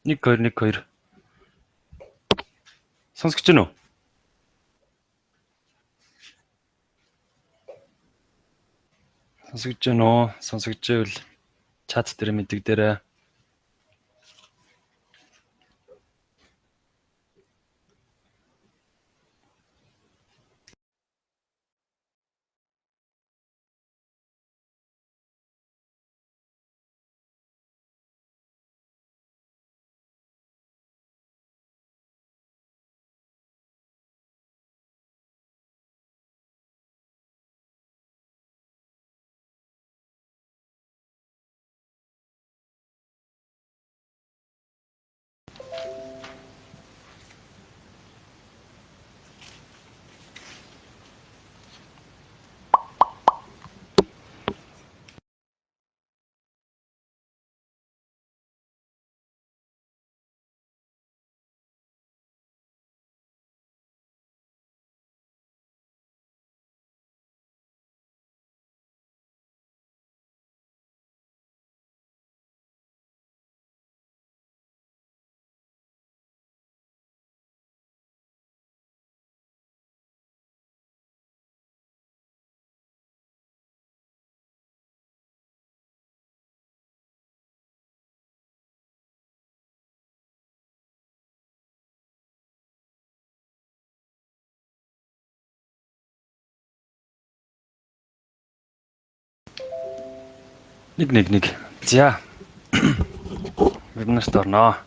1 2 1 2. Сонсогч байна уу? Сонсогч байна уу? Сонсогчвэл чат дээр мэддэгдээрэй. Нэг. За. Вебинарт орноо.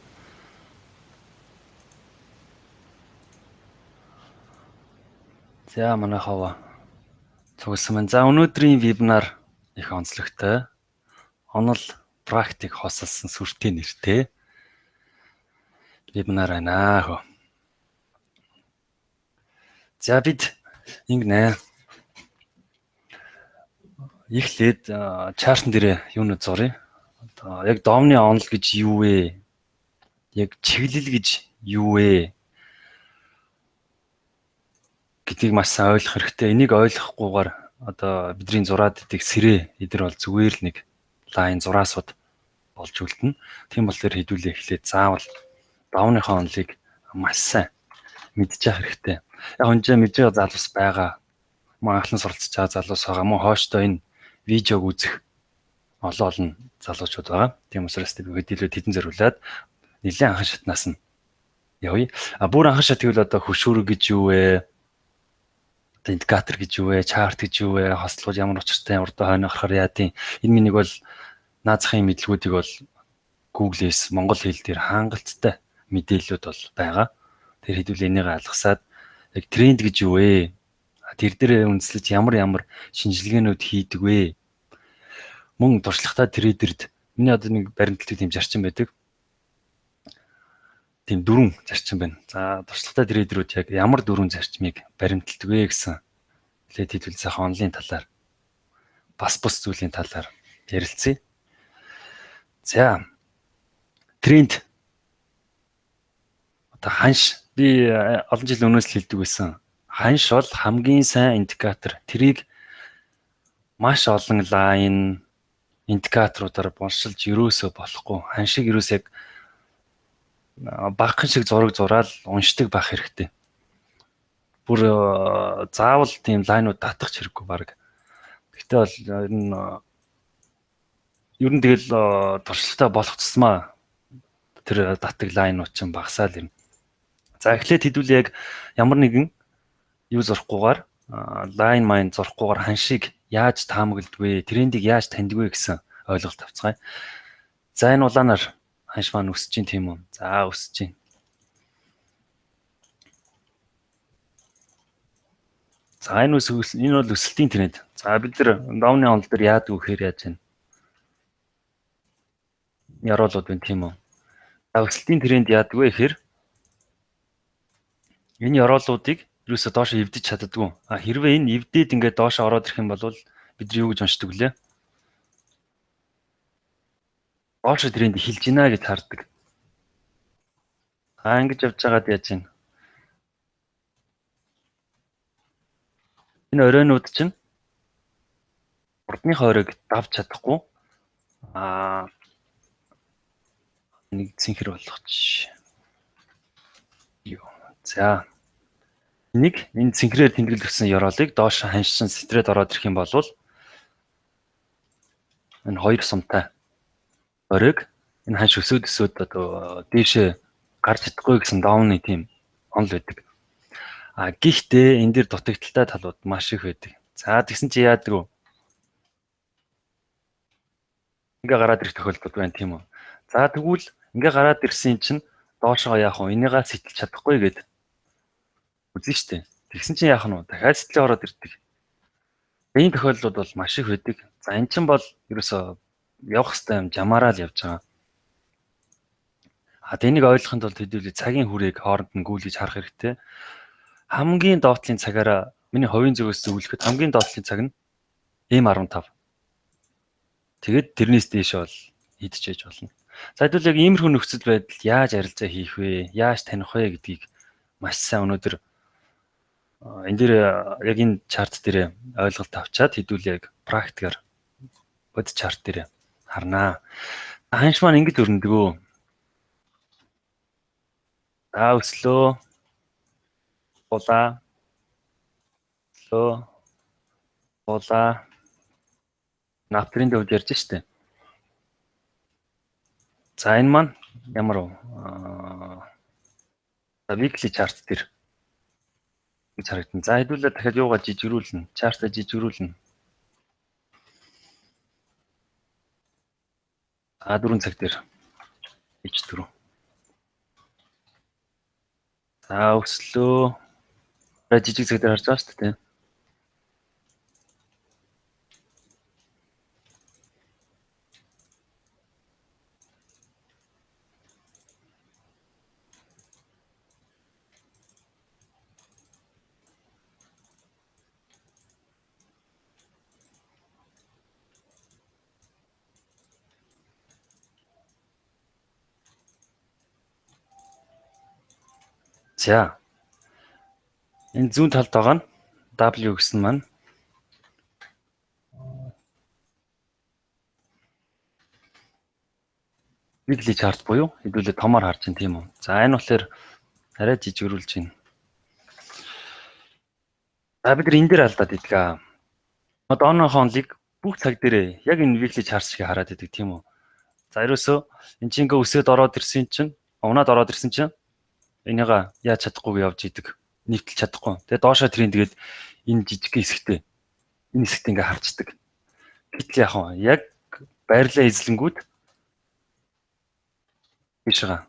За манай хава цугсан байна. За өнөөдрийн вебинар их онцлогтой. Онол практик хосолсон сүртэй нэртэй вебинар байна хөө. За бид ингэнэ. Эхлээд чартн дээр юунууд зуръя. Одоо яг домны онол гэж юу вэ? Яг чиглэл гэж юу вэ? гэдгийг маш сайн ойлгох хэрэгтэй. Энийг ойлгохгүйгээр одоо бидний зураад идэх сэрээ эдэр бол зүгээр л нэг лайн зураасууд болж үлдэнэ. Тийм бол тэр хэдүүлээ эхлээд заавал давныхаа онолыг маш сайн мэдчих хэрэгтэй. Яг энэ мэдж байгаа залуус байгаа. Мөн анхлан суралцж байгаа залуус байгаа. Мөн хойштоо энэ видеог үзэх олон залуучууд байгаа. Тийм учраас бид хэдүүлээ тэдэн зориулаад нэлээд анхан шатнаас нь явъя. Бүр анхан шат гэвэл одоо хөшүүрэг гэж юу вэ? Индикатор гэж юу вэ? Чарт гэж юу вэ? Хослууд ямар учиртай урдаа хойно гарахаар яадیں۔ Энэ минийг бол наазахын мэдлгүүдийг бол Google-с монгол хэл дээр хангалттай мэдээлэлүүд бол байгаа. Тэр хэдүүл энийг алгасаад яг тренд гэж юу вэ? Тэр дээр үндэслэж ямар шинжилгээнүүд хийдэг вэ? Мөн туршлагатай трейдерд миний одоо нэг баримтлагын тийм зарчим байдаг. Тийм 4 зарчим байна. За туршлагатай трейдерүүд яг ямар 4 зарчмыг баримталдаг вэ гэсэн хэлээд хэдүүл сайхан онлын талаар бас бус зүйлийн талаар ярилцъя. За тренд одоо ханш би олон жил өмнөөс л хэлдэг байсан. Ханш бол хамгийн сайн индикатор. Тэрийг маш олон лайн индикаторуудаар болшилж ерөөсөө болохгүй. Ханшиг ерөөс яг багхан шиг зураг зураал уншдаг байх хэрэгтэй. Бүр заавал тийм лайнууд татах хэрэггүй баг. Гэхдээ бол ер нь тэгэл туршлагатай болох тусмаа тэр татдаг лайнууд ч багасаал юм. За эхлээд хэдүүл яг ямар нэгэн юу зурхгүйгээр лайн майн зурхгүйгээр ханшиг яаж таамагладаг вэ? Трендийг яаж таньдаг вэ гэсэн ойлголт авцгаая. За энэ улаанаар ханш маань өсөж чинь тийм үү? За өсөж чинь. За энэ бол өсөлтийн тренд. За бид нар давны онол дээр яадаг вэ гэхээр яаж байна? Яруулууд байна тийм үү? За өсөлтийн тренд яадаг вэ гэхээр энэ яруулуудыг юусоо доош эвдэж чаддаггүй. Хэрвээ энэ эвдээд ингээд доош ороод ирэх юм бол бид юу гэж уншдаг вүлээ? Доош тренд эхэлж байна гэж хардаг. Ингэж явж байгаад яаж байна? Энэ оройнууд чинь урдны хойрыг давж чадахгүй. Нэг цэнхэр болгох чи. Юу. За. Нэг энэ цэнхрээр тэмдэглэгдсэн ёроолыг доош ханшин сэтрээд ороод ирэх юм бол энэ хоёр сумтай оройг энэ ханш өсөөд одоо дээшээ гарч чадахгүй гэсэн даавны тийм онл байдаг. А гэхдээ энэ дэр дутагдaltaй талууд маш их байдаг. За тэгсэн чи яадаг вэ? Ингээ гараад ирэх тохиолдол байна тийм үү? За тэгвэл ингээ гараад ирсэн чинь доошоо яах вэ? Энийгээ сэтэлж чадахгүй гээд үзэн штэ. Тэгсэн чинь яах нь вэ? Дахиад сэтэлээ ороод ирдэг. Энэ тохиолдлууд бол маш их байдаг. За эн чинь бол ерөөсөө явах хэвээр юм жамаараа л явж байгаа. А тэнийг ойлгохын тулд хэдүүлээ цагийн хүрээг хооронд нь гүйлгэж харах хэрэгтэй. Хамгийн доотлын цагаараа миний хувийн зүгээс зөвлөхөд хамгийн доотлын цаг нь M15. Тэгэд тэрнээс дээш бол идчихэж болно. За хэдүүл яг иймэрхүү нөхцөл байдал яаж арилжаа хийх вэ? Яаж таних вэ гэдгийг маш сайн өнөөдөр энэ дээр яг энэ чарт дээр ойлголт авчаад хэдүүл яг практикаар бод чарт дээр харнаа. Ханш маань ингэж өрнөдгөө. За өслөө. Улаа. Улаа. Нафтрын төвд ярьж штэ. За энэ маань ямар вэ? Weekly chart дээр гэж харагдана. За хэдүүлээ дахиад юугаа жижигрүүлнэ. Чартаа жижигрүүлнэ. А4 цаг дээр H4. За өслөө. Жижиг цаг дээр харж байгаа шүү дээ. За. Энэ зүүн талд байгаа нь W гэсэн маань weekly chart буюу хэдүүлээ томоор харж байна тийм үү. За энэ болохоор арай жижигрүүлж байна. За бид энэ дээр алдаад идэх. Одоо оноохон лиг бүх цаг дээр яг энэ weekly chart шиг хараад идэг тийм үү. За ерөөсөө энэ чинь ингээ өсөөд ороод ирсэн чинь унаад ороод ирсэн чинь энийга яаж чадахгүйг явж идэг. Нэгтэл чадахгүй. Тэгээ доошоо тэрийн тэгээд энэ жижиг хэсэгтээ энэ хэсэгт ингээ харцдаг. Гэтэл яг хаа яг байрлаа эзлэнгүүд бишгаа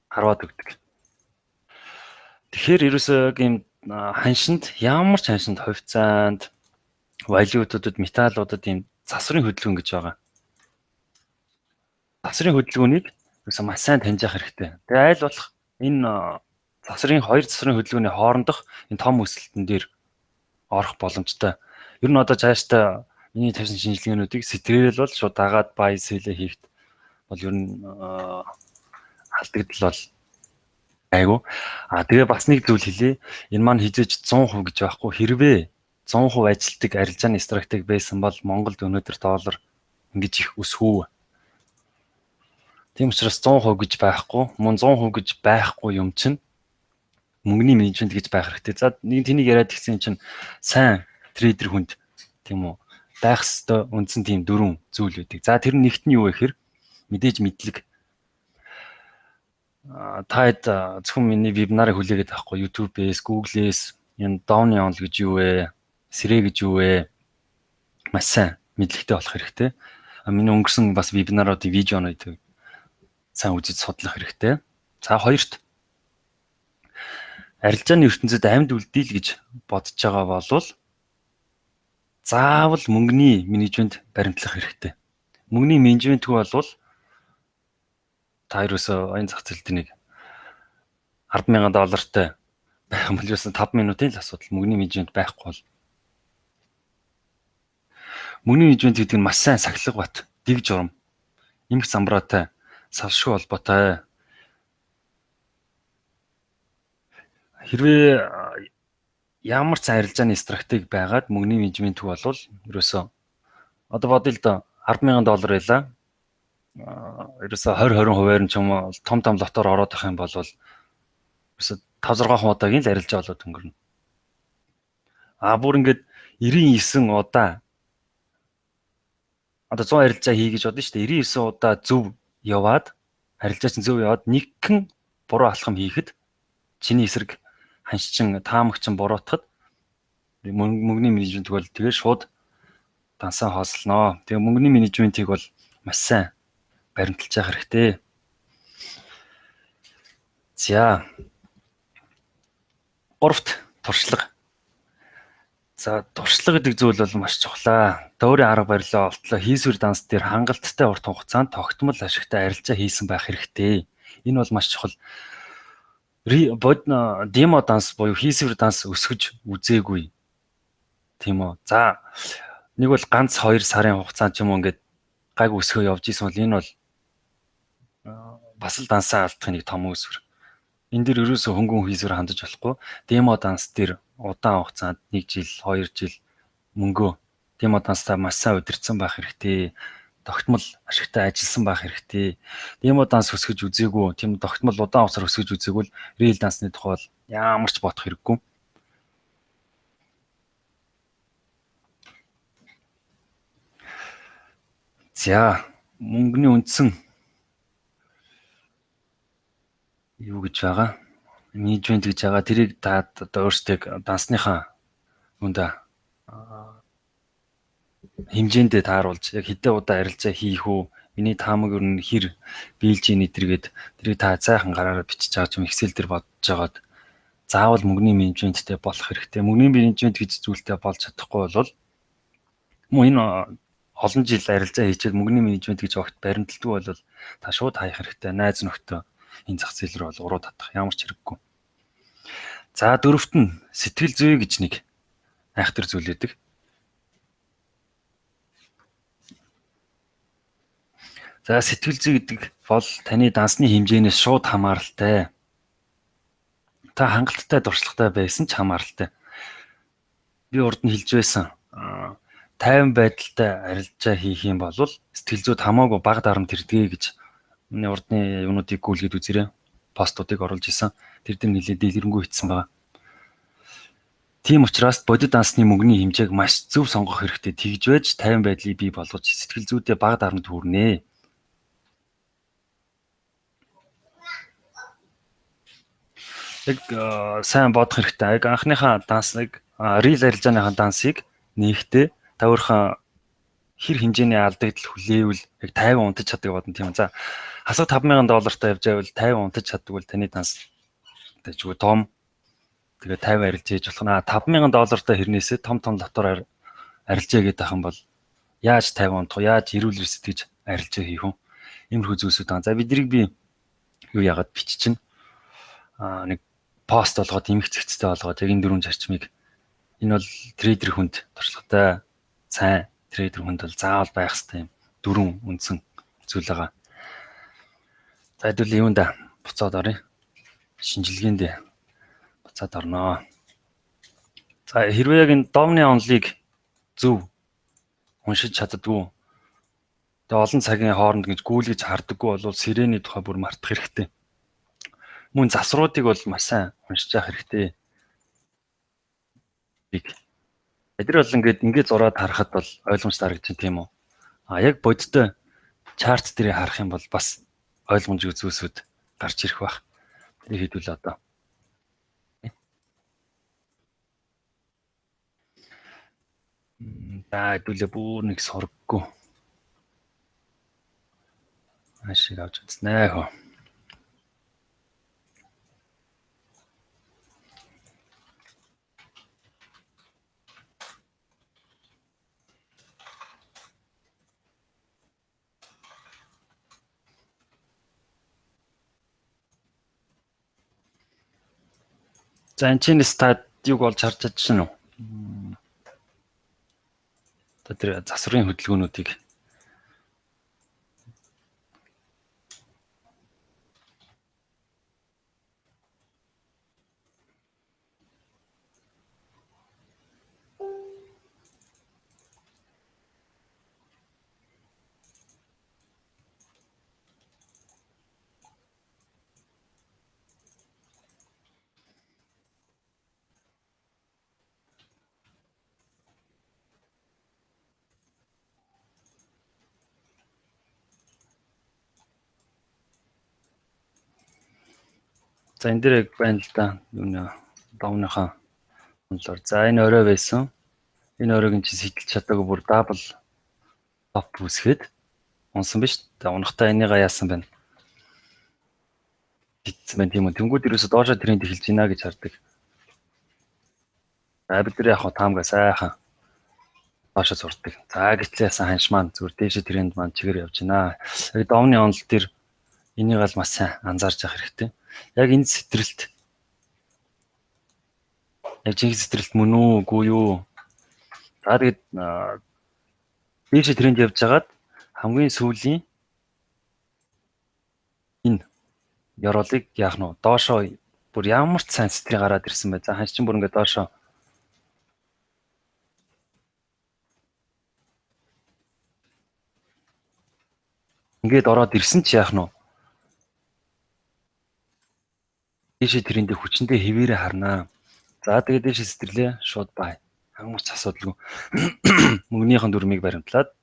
харваад өгдөг. Тэгэхээр ерөөсөө ийм ханшинд ямар ч ханшинд хувьцаанд валютуудад металлуудад ийм засварын хөдөлгөөн гэж байгаа. Засварын хөдөлгөөнийг ерөөсөө маш сайн таньж явах хэрэгтэй. Тэгээ айл болох энэ хоёр засварын хөдөлгөөний хоорондох энэ том өсөлтөн дээр орох боломжтой. Ер нь одоо цаашдаа миний тавьсан шинжилгээнүүдийг сэтрэл бол шууд дагаад buy sell хийхэд бол ер нь алдагдал бол айгу. Тэгээ бас нэг зүйл хэлье. Энэ маань хизээж 100% гэж байхгүй. Хэрвээ 100% ажилтдаг арилжааны стратеги байсан бол Монголд өнөөдөр доллар ингэж их өсвөө. Тийм учраас 100% гэж байхгүй. Мөн 100% гэж байхгүй юм чинь мөнгөний менежмент гэж байх хэрэгтэй. За нэг тэнийг яриад гисэн чинь сайн трейдер хүнд тийм үү байх ёстой үндсэн тийм 4 зүйл үүдэг. За тэр нь нэгт нь юу вэ гэхээр мэдээж мэдлэг. Таад зөвхөн миний вебинарыг хүлээгээд авахгүй YouTube-ээс, Google-ээс энэ Downy онл гэж юу вэ? Сэрэ гэж юу вэ? Маш сайн мэдлэгтэй болох хэрэгтэй. Миний өнгөрсөн бас вебинаруудын видеонууд сайн үзэж судлах хэрэгтэй. За хоёрт арилжааны ертөнцид амьд үлдээл гэж бодож байгаа болвол заавал мөнгөний менежмент баримтлах хэрэгтэй. Мөнгөний менежментгүй болвол та ерөөсөө энэ зах зээл дээр нэг 10,000 доллартай байх юм бол ерөөсөө 5 минутын л асуудал. Мөнгөний менежмент байхгүй бол мөнгөний менежмент гэдэг нь маш сайн сахилга бат, дэг журам, эмх замбраатай, салшгүй холбоотой. Хэрвээ ямар ч арилжааны стратеги байгаад мөнгөний менежментгүй болвол ерөөсөө одоо бодъё л доо $10,000 байлаа. Ерөөсө 20-20% нь ч юм уу том лотоор ороод их юм бол ерөөсө 5-6 удаагийн л арилжаа болоод өнгөрнө. Бүр ингээд 99 удаа одоо 100 арилжаа хий гэж бодно шүү дээ. 99 удаа зөв яваад арилжаа чинь зөв яваад нэгэн буруу алхам хийхэд чиний эсрэг ханшчин таамагчин буруутахад мөнгөний менежмент бол тэгээ шууд дансаа хоослоноо. Тэгээ мөнгөний менежментийг бол маш сайн баримталж явах хэрэгтэй. За. Гуравт туршлага. За туршлага гэдэг зүйл бол маш чухлаа. Дөөрийн арга барилаа олтлоо хийсвэр данс дээр хангалттай урт хугацаанд тогтмол ашигтай арилжаа хийсэн байх хэрэгтэй. Энэ бол маш чухал. Демо данс буюу хийсвэр данс өсгөж үзээгүй. Тийм үү. За нэг бол ганц 2 сарын хугацаанд ч юм уу ингээд гайг өсгөө явж исэн бол энэ бол бас л дансаа алдахын нэг том үүсвэр. Энэ дэр ерөөсөө хөнгөн хийсвэр хандаж болохгүй. Демо данс дээр удаан хугацаанд 1 жил, 2 жил мөнгөө демо данстай маш сайн удирдсан байх хэрэгтэй. Тогтмол ашигтай ажилласан байх хэрэгтэй. Демо данс өсгөж үзээгүй, тийм тогтмол удаан хугацаар өсгөж үзээгүй л рил дансны тухай бол ямар ч бодох хэрэггүй. За, мөнгөний үндсэн юу гэж байгаа? Менежмент гэж байгаа. Тэрийг та одоо өөрсдөө дансныхаа үндэ хэмжээндээ тааруулж яг хэдэн удаа арилжаа хийх үү? Миний таамаг юу н хэр биелж ийн эдэргээд тэрийг та цайхан гараараа бичиж байгаа ч юм Excel дээр бодож жагаад заавал мөнгөний менежменттэй болох хэрэгтэй. Мөнгөний менежмент гэж зүйлтэй болж чадахгүй бол мөн энэ олон жил арилжаа хийчихэл мөнгөний менежмент гэж огт баримталдаг бол та шууд хаях хэрэгтэй. Найз нөхдөө энэ зах зээл рүү бол уруу татах ямар ч хэрэггүй. За дөрөвт нь сэтгэл зүй гэж нэг айхтар зүйл үүдэг. За сэтгэл зүй гэдэг бол таны дансны хэмжээнээс шууд хамааралтай. Та хангалттай дуршлагтай байсан ч хамааралтай. Би урд нь хэлж байсан. 50 байдалтай арилжаа хийх юм бол сэтгэл зүйд хамаагүй бага дарамт ирдэг гэж миний урдны юмнуудыг гүйлгээд үзээрэй. Постуудыг оруулж исэн. Тэр дээр нэлээд дэлгэрэнгүй хийсэн байгаа. Тийм учраас бодит дансны мөнгөний хэмжээг маш зөв сонгох хэрэгтэй. Тэгж байж 50 байдлыг бий болгож сэтгэл зүйдээ бага дарамт хүрнэ. Яг сайн бодох хэрэгтэй. Яг анхныхаа дансыг, рил арилжааныхаа дансыг нээхдээ та өөрхөн хэр хэмжээний алдагдал хүлээвэл яг 50 унтаж чаддаг бодно тийм үү. За хасаг $5,000 явж байвал 50 унтаж чаддаг бол таны данс тэгвэл том тэгээ 50 арилж хийж болох наа $5,000 хэрнээсээ том лотоор арилжаа гэдэг ахын бол яаж 50 унтах вэ? Яаж эрүүл сэтгэж арилжаа хийх вэ? Иймэрхүү зүйлсүүд байна. За бидрийг би юу яагаад биччихнэ? Нэг пост болгоод эмх зэгцтэй болгоод яг энэ дөрвөн зарчмыг энэ бол трейдер хүнд туршлагатай сайн трейдер хүнд бол заавал байх хэрэгтэй юм. Дөрвөн үндсэн зүйл байгаа. За хэдүүл юунда буцаад оръё. Шинжилгээндээ буцаад орноо. За хэрвээ яг энэ домны онлыг зөв уншиж чаддгүй. Тэгээ олон цагийн хооронд гэж гүйлгэж харддаггүй бол сирений тухай бүр мартах хэрэгтэй. Мөн засруудыг бол маш сайн уншиж явах хэрэгтэй. Эдгээр бол ингээд зураад харахад бол ойлгомжтой харагдаж байна тийм үү? Яг бодиттой чарт дээр харах юм бол бас ойлгомжгүй зүйлсүүд гарч ирэх байх. Тэрийг хэдүүл одоо. За хэдүүлээ бүр нэг сургаггүй. Ашиг авч үзснэ хөө. За энэ чинь стадийг болж харж чадчихна уу? Тэр засварын хөдөлгөөнүүдийг За энэ дээр байна л да. Юу давныхаа онлоор. За энэ орой байсан. Энэ оройг чи сэтэлж чадаагүй бүр дабл топ үсгээд унсан биз. За унахтаа энийгээ яасан байна. Хитсэн байна тийм үү. Тэнгүүд ерөөсө доошоо тренд эхэлж байна гэж хардаг. За бид нар яг хаа таамгаа сайхан доошоо сурдаг. За гэтэл яасан ханш маань зүгээр дээшээ тренд маань чигээр явж байна. Яг давны онол дээр энийг л маш сайн анзаарч явах хэрэгтэй. Яг энэ сэтрэлт яг жинхэнэ сэтрэлт мөн үү үгүй юу? За тэгээд дээшээ тренд явж хагаад хамгийн сүүлийн энэ ёроолыг яах нь доошоо бүр ямар ч сайн сэтрийг гараад ирсэн бай. За ханч чинь бүр ингээд доошоо ингээд ороод ирсэн чи яах нь дээшээ трендийг хүчнтэй хэвээрээ харнаа. За тэгээд дээшээ сэтэрлээ шууд бай. Ямар ч асуудалгүй. Мөнгөнийхэн дүрмийг баримтлаад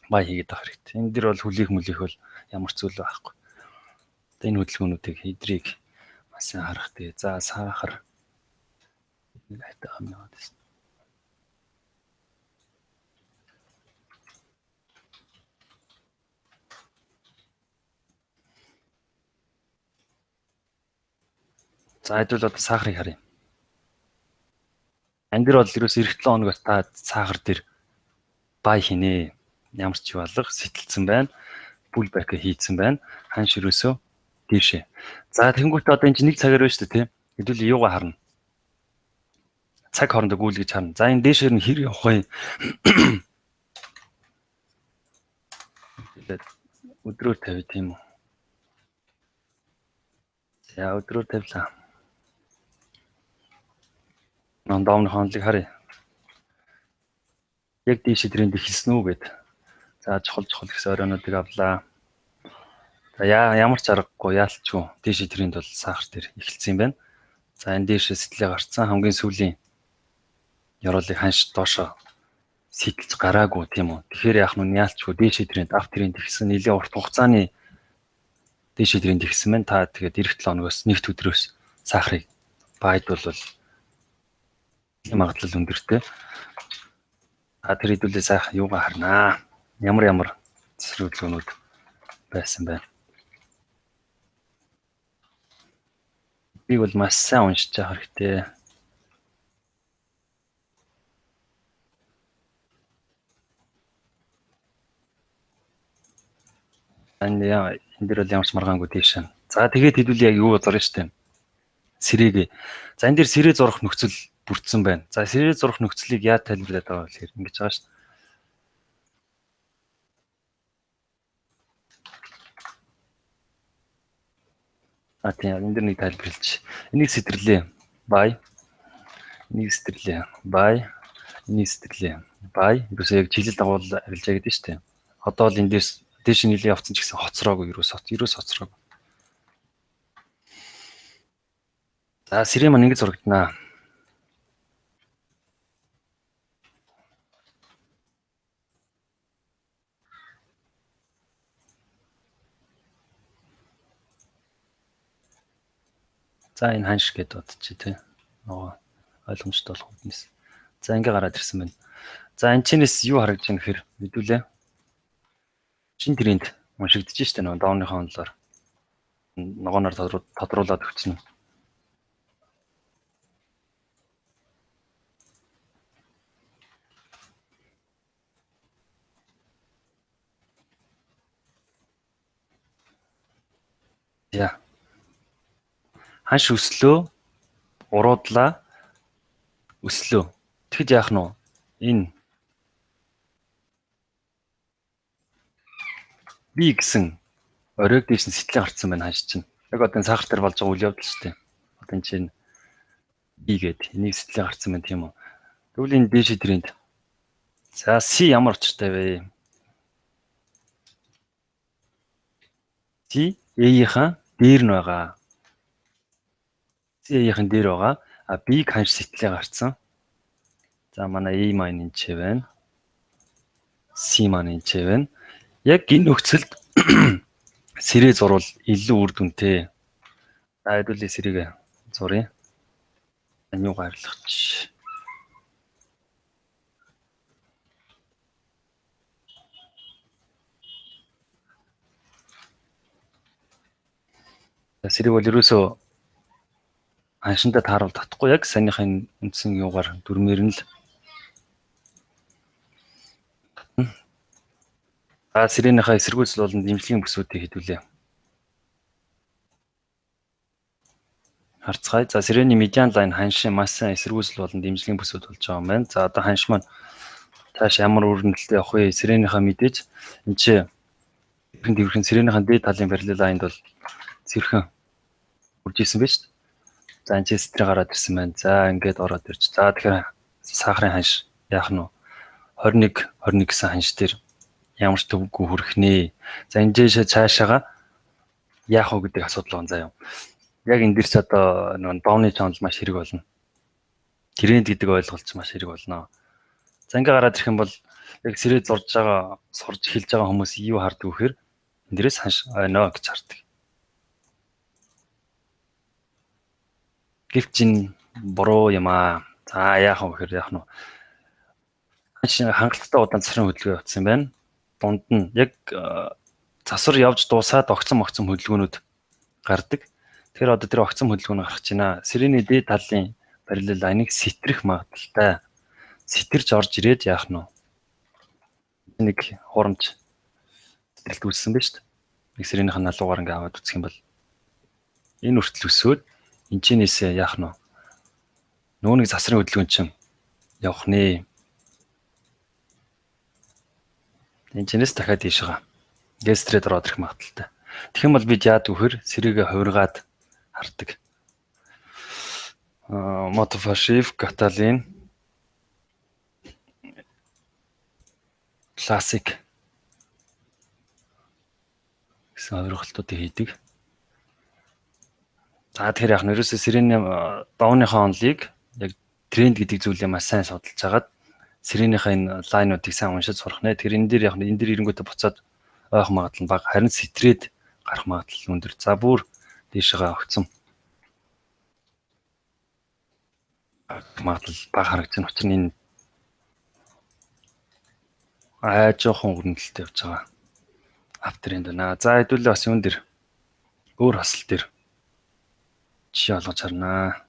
бай хийгээд авах хэрэгтэй. Энэ дэр бол хүлээх мүлээх бол ямар ч зүйл байхгүй. Энэ хөдөлгөөнүүдийг хэдрийг маш сайн харах тий. За сахар нэг айтаа юм яваад байна. За хэдүүл одоо сахарыг харъя. Энэ дэр бол ерөөс эх 7 хоногоос та сахар дээр бай хийнэ. Ямар ч болго сэтэлцэн байна. Бүл бак хийцэн байна. Ханш ерөөсөө дээшээ. За тэнгуүтээ одоо энэ чинь нэг цагаар байна шүү дээ тий. Хэдүүл юугаа харна. Цаг хоорондоо гүйлгэж харна. За энэ дээшээр нь хэр явах вэ? Өдрөөр тавь тийм үү. За өдрөөр тавилаа. Давны хонолыг харъя. Яг дээшээ тренд эхэлсэн үү гэд. За чухал гэсэн оройнуудыг авлаа. За ямар ч аргагүй яалтчгүй дээшээ тренд бол сахар дээр эхэлсэн юм байна. За энэ дээшээ сэтлээ гарцсан хамгийн сүүлийн ёроолыг ханш доошоо сэтэлж гараагүй тийм үү. Тэгэхээр яах нь яалтчгүй дээшээ тренд ав тренд эхэлсэн нэлээд урт хугацааны дээшээ тренд эхэлсэн байна. Та тэгээд эх 7 хоногоос нэгд өдрөөс сахарыг байдвал магадлал өндөртэй. Тэр хэдүүлээ сайхан юугаа харнаа. Ямар цэцэрлэгнүүд байсан байна. Би бол маш сайн уншиж байгаа хэрэгтэй. Энэ дээр бол ямар ч маргаангүй тийш. За тэгээд хэдүүлээ яг юу зорно штэ. Сэрэг. За энэ дээр сэрээ зурх нөхцөл бүрдсэн байна. За сэрээ зурх нөхцөлийг яаж тайлбарлаад байгаа вэ гэхээр ингэж байгаа штэ. Тийм энэ дэр нэг тайлбарлаж. Энийг сэтэрлээ. Бай. Энийг сэтэрлээ. Бай. Энийг сэтэрлээ. Бай. Ерөөсөө яг чиглэл дагуул арилжаа гэдэг нь шүү дээ. Одоо бол энэ дээш нилээ явцсан ч гэсэн хоцроогүй ерөөс хоцроогүй. За сэрээ маань ингэж зурагданаа. За энэ ханш гэдээ бодчих тий. Нөгөө ойлгомжтой болох үгнээс. За ингээ гараад ирсэн байна. За энэ чинээс юу харагдаж байна гэхээр мэдүүлээ. Чин тренд уншигдэж штэ нөгөө давныхаа онлоор. Ногооноор тодруулаад өгчнө. За. Ханш өслөө, уруудлаа, өслөө. Тэгэхэд яах нь вэ? Энэ би гэсэн оройг дээш нь сэтлээ гарцсан байна ханш чинь. Яг одоо сахар дээр болж байгаа үйл явдал шүү дээ. Одоо энэ чинь би гээд энийг сэтлээ гарцсан байна тийм үү. Тэгвэл энэ дээш тренд. За C ямар очтой вэ? C A-ийн дээр нь байгаа. C-ийн дээр байгаа. B-г ханш сэтлээ гарцсан. За манай A маань энэ ч байна. C маань энэ ч байна. Яг энэ нөхцөлд сэрээ зурвал илүү үр дүнтэй. Хэдүүлээ сэрийг зуръя. Анюу гаргач. Сэрийг бол ерөөсөө ханшинтай тааруул татахгүй яг санийхын үндсэн юугаар дүрмээр нь л сэрэнийхээ эсэргүүцэл болон дэмжлэгийн бүсүүдийг хэдүүлээ. Харцгаая. За сирэний медиан лайн ханшийн маш сайн эсэргүүцэл болон дэмжлэгийн бүсүүд болж байгаа юм байна. За одоо ханш маань цааш ямар өрнөлтөд явах вэ? Сиренийхээ мэдээж энэ чи дэвхэн сиренийхээ дээд талын параллел лайнд бол цэвэрхэн үрж исэн байж. За энэ чи стрэ гараад ирсэн байна. За ингээд ороод ирж. За тэгэхээр сахарын ханш яах нь вэ? 21 гэсэн ханш дээр ямар ч төвгүй хүрэх нэ. За энэ дэше цаашаага яах вэ гэдэг асуудал байна заяа. Яг энэ дэрч одоо нэг дооны чанал маш хэрэг болно. Тренд гэдэг ойлголт маш хэрэг болно. За ингээ гараад ирэх юм бол яг сэрээ зурж байгаа, сурж эхэлж байгаа хүмүүс юу хардаг вэ гэхээр энэ дээрээс ханш ойно гэж хардаг. Гэвч энэ буруу юм аа. За яах вэ гэхээр яах нь ханш хангалттай удаан засрын хөдөлгөөн явуулсан байна. Дунд нь яг засвар явж дуусаад огцом хөдөлгөөнүүд гардаг. Тэгэхээр одоо тэр огцом хөдөлгөөн гарах гэж байна. Сирэний дээд талын параллел лайныг сэтрэх магадaltaй. Сэтэрч орж ирээд яах нь нэг хурамч сэтгэлд үүссэн байна шүү дээ. Нэг сиренийхэн налуугаар ингээ аваад үсэх юм бол энэ үртэл өсөөд энэчнээсээ яах нь нөгөө нэг засрын хөдөлгөөн чинь явах нэ. Энэчнээс дахиад ийшээ гестрээд ороод ирэх магадaltaй. Тэгэх юм бол бид яадаг вөхөр сэрээгээ хувиргаад хардаг. Мотофашив, каталин, классик гэсэн хувиргалтуудыг хийдэг. За тэгэхээр яг нэрөөсөө сирений дооныхоо онлыг яг тренд гэдэг зүйлээ маш сайн судалж хагаад сиренийхээ энэ лайнуудыг сайн уншиж сурах нэ. Тэр энэ дээр яг энэ дээр ирэнгүүтээ буцаад ойх магадлал нь бага, харин сэтрээд гарах магадлал өндөр. За бүр дээшээ огцом магадлал бага харагдсан учраас энэ жоохон өрнөлттэй явж байгаа. Автренд байна. За хэдүүлээ бас юун дээр өөр хасал дээр жишээ олгож харнаа.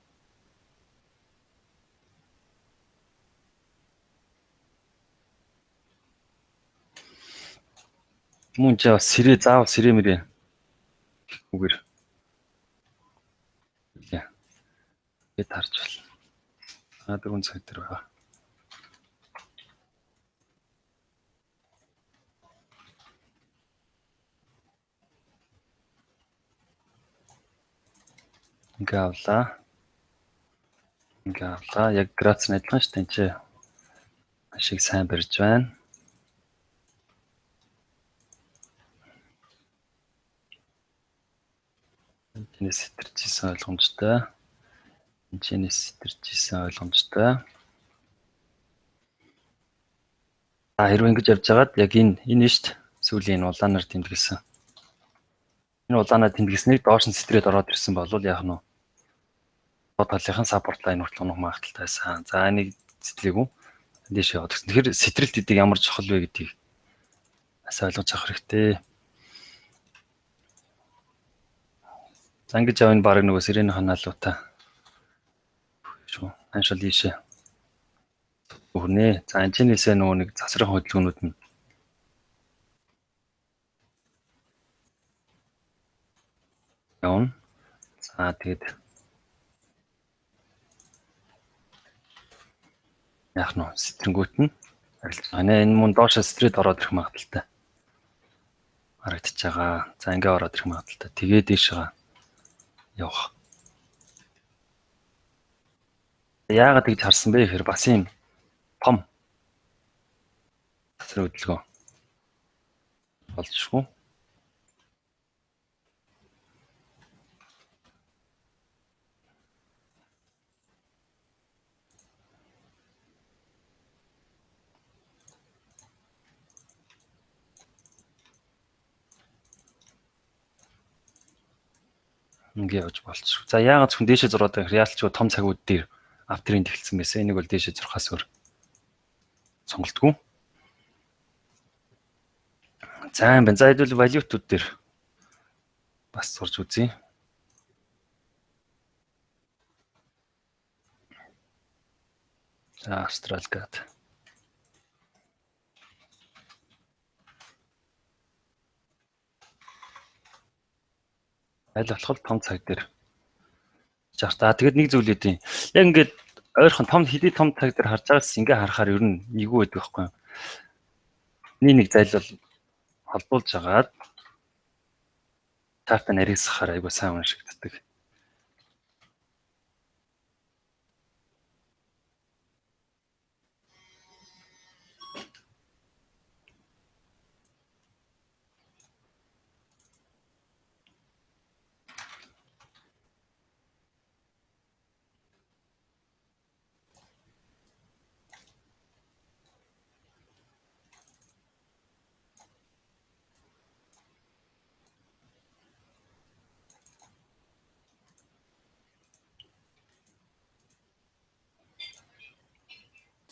Мөн ч бас сэрээ заавал сэрээ мэрээ үгээр гээд харж байна. 4 цаг дээр байгаа. Ингээ авлаа. Яг грац нь адилхан шүү дээ. Энд чи ашиг сайн барьж байна. Энэс сэтэрчсэн ойлгомжтой. Энэс сэтэрчсэн ойлгомжтой. Хэрвээ ингэж явж байгаад яг энэ шүү дээ. Сүүлийн энэ улаанаар тэмдэглэсэн. Энэ улаанаар тэмдэглэснийг доош нь сэтрээд ороод ирсэн бол яах нь вэ? Талынхан саппорт лайн хүртэл унах магадaltaй байсан. За энийг сэтлээгүү. Эндээс яваад гисэн. Тэгэхээр сэтрэлт гэдэг ямар чухал вэ гэдгийг бас ойлгож авах хэрэгтэй. За ингэж яв энэ баг нөгөө сирений ханаалуудаа. Шүү. Аншил ийшээ. Өгнэ. За энэчнээсээ нөгөө нэг засрын хөдөлгөөнүүд нь явна. За тэгээд яах нь сэтрэнгүүт нь арилж байгаа. Энэ мөн доошоо стрээд ороод ирэх магадaltaй. Харагдаж байгаа. За ингээ ороод ирэх магадaltaй. Тэгээд дээшээ явах. Яагаад гэж харсан бэ гэхээр бас юм том засрын хөдөлгөөн болчихгүй. Ингээ явж болчих. За яагаад зөвхөн дээшээ зураад байх яалтчгүй том цагууд дээр автрийн тэгэлсэн байсан. Энийг бол дээшээ зурхаас өөр сонголтгүй. За юм байна. За хэдүүл валютууд дээр бас сурч үзье. За Австралиад. Аль болох том цаг дээр. За тэгэд нэг зүйл үгүй. Яг ингээд ойрхон том хэдий том цаг дээр харж байгаас ингээ харахаар ер нь нэггүй байдаг байхгүй юу? Нэг зайлвал холбуулж агаад таартай нарийсахаар айгуу сайн уншигддаг.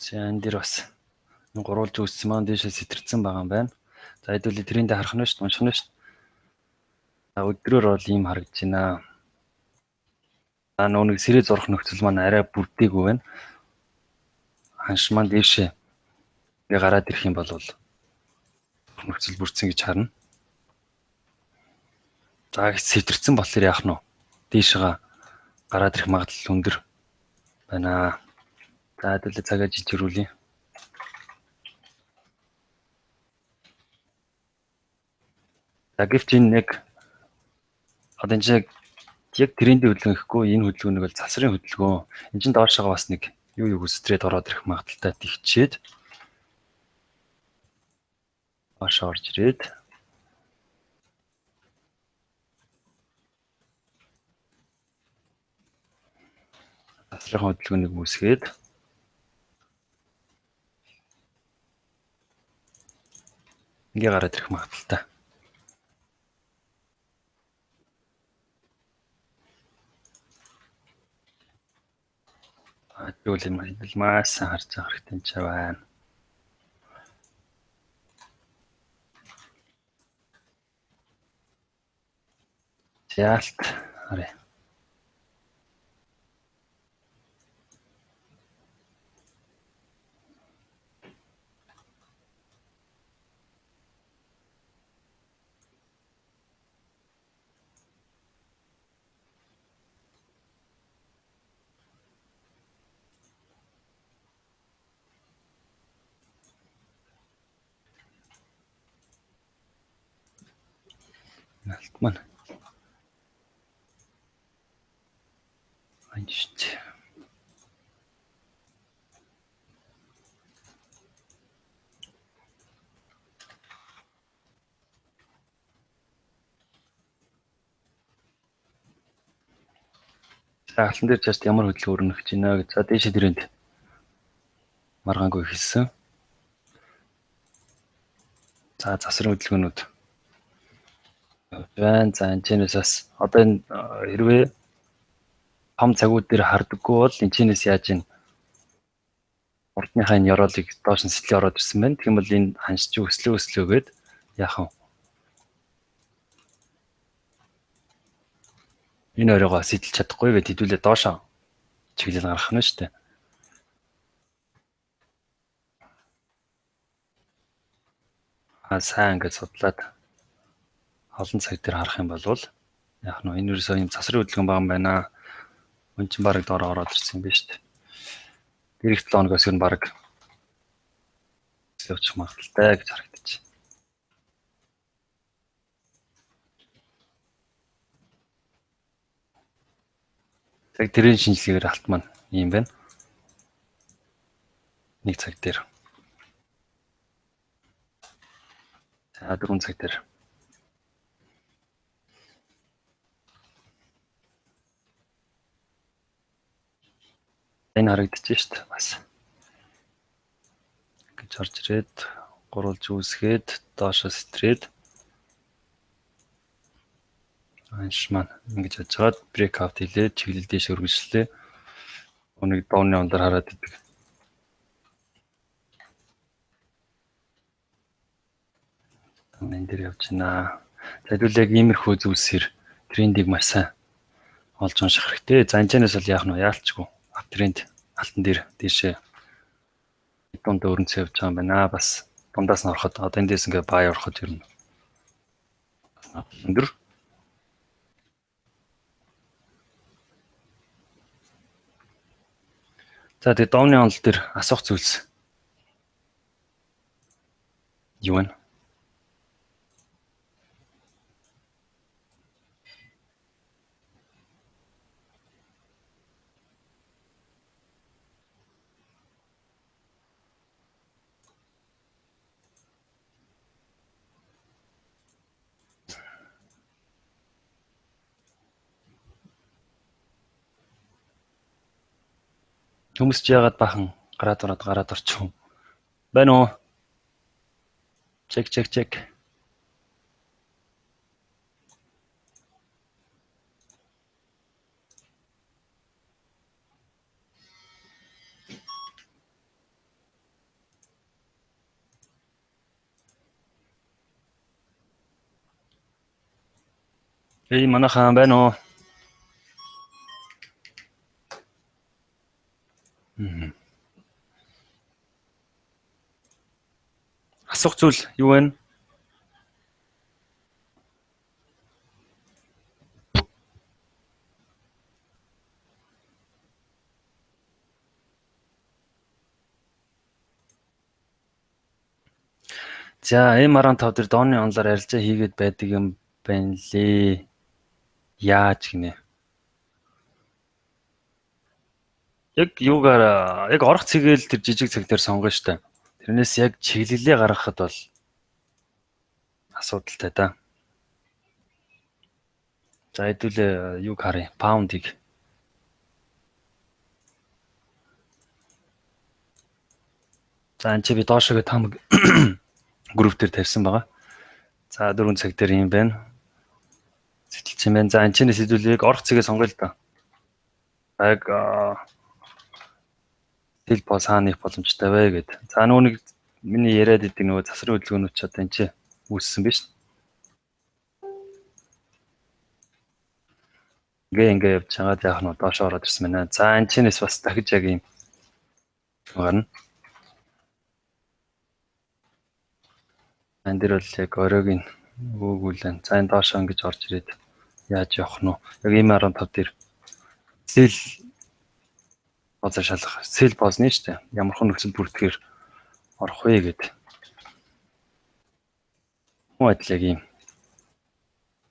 За энэ дэр бас гурвалж үүссэн маань дээшээ сэтэрсэн байгаа юм байна. За хэдүүл тэрэндээ харах нь шүү дээ, унших нь шүү дээ. За өдрөөр бол ийм харагдаж байна. За нэг сэрээ зурх нөхцөл маань арай бүрдээгүй байна. Ханш маань дээшээ ингээ гараад ирэх юм бол нөхцөл бүрдсэн гэж харна. За сэтэрсэн болохоор яах нь вэ? Дээшээ гараад ирэх магадлал өндөр байна. За хэдүүл цагаа жижигрүүлье. За гэвч энэ нэг одоо энэ яг трендийн хөдөлгөөн гэхгүй энэ хөдөлгөөнийг бол засрын хөдөлгөөн. Энд чинь доошоо бас нэг юу өстрээд ороод ирэх магадaltaй тэгчээд доошоо орж ирээд засрын хөдөлгөөнийг үүсгээд ингээ гараад ирэх магадaltaй. Тэгвэл энэ маш сайн харж байгаа хэрэгтэй ч байна. Яалт харъя. Алтман. Анчт. За алтан дээр чааш ямар хөдөлгөөр өрнөх гэж байна гэж. За дээшээ тэрэнд маргаангүй хэлсэн. За засрын хөдөлгөөнүүд байна. За энэчнээс бас одоо энэ хэрвээ том цагууд дээр хардаггүй бол энэчнээс яаж ийн урдныхаа энэ ёроолыг доош нь сэтлээ ороод ирсэн байна. Тэгм бол энэ ханшиж өслөөгээд яах вэ? Энэ оройгоо сэтэлж чадахгүй гэд хэдүүлээ доошоо чиглэл гаргах нь шүү дээ. Сайн ингээд судлаад олон цаг дээр харах юм бол яах нь энэ ерөөсөө юм засрын хөдөлгөөн байгаа юм байна. Үн чинь бараг доороо ороод ирсэн юм байна шүү дээ. Ирэх 7 хоногоос ер нь бараг явчих магадaltaй гэж харагдаж байна. Яг тэрийн шинжилгээгээр алт маань юм байна. Нэг цаг дээр. За 4 цаг дээр. Энэ харагдчих шүү дээ бас. Гэж орж ирээд гурвалж үүсгээд доошоо сэтрээд Анш маань ингэж яаж чаад брейк аут хийлээ, чиглэл дэше үргэлжлээ. Өнөг дооны ондар хараад идэг. Энэ дээр явж байна. За хэдүүл яг иймэрхүү зүйлсээр трендийг маш сайн олж унших хэрэгтэй. За энэчнээс бол яах нь вэ? Яалтчгүй. Ап тренд алтан дээр дэше дунд өрнцөө явж байгаа юм байна. Бас дундаас нь ороход одоо эндээс ингээ бай ороход ер нь өндөр. За тэгээ дооны онол дээр асуух зүйлс юу вэ? Хүмүүс ч яагаад бахан гараад орчих юм. Байна уу? Чек. Эй манайхан байна уу? Асуух зүйл юу вэ? За M15 дээр дооны онлоор арилжаа хийгээд байдаг юм байна лээ. Яаж гинэ? Яг юугаар яг орох цэгээл тэр жижиг цаг дээр сонгоно штэ. Тэрнээс яг чиглэлээ гаргахад бол асуудалтай да. За хэдүүлээ юг харъя. Паундыг. За энэ чи би доошоо там групп дээр тавьсан байгаа. За 4 цаг дээр юм байна. Сэтгэлч юм байна. За энэ чинээс хэдүүлээ яг орох цэгээ сонгоё л да. Яг тэл бол хаанах боломжтой вэ гэд. За нүг миний яриад идэг нөгөө засрын хөдөлгөөнүүд ч одоо энэ чи үүссэн биз. Ингээ явж чагаад яах нь доошоо ороод ирсэн байна. За энэ чинээс бас дахиж яг юм гарна. Энэ дэр бол яг оройг нь өгүүлэн. За энэ доошоо ингэж орж ирээд яаж явах нь вэ? Яг M15 дээр сэл бозоо шалгах. Сэл боозны ч тийм ямархан нөхцөл бүртгэхээр орох вэ гэд. Муу адил яг юм.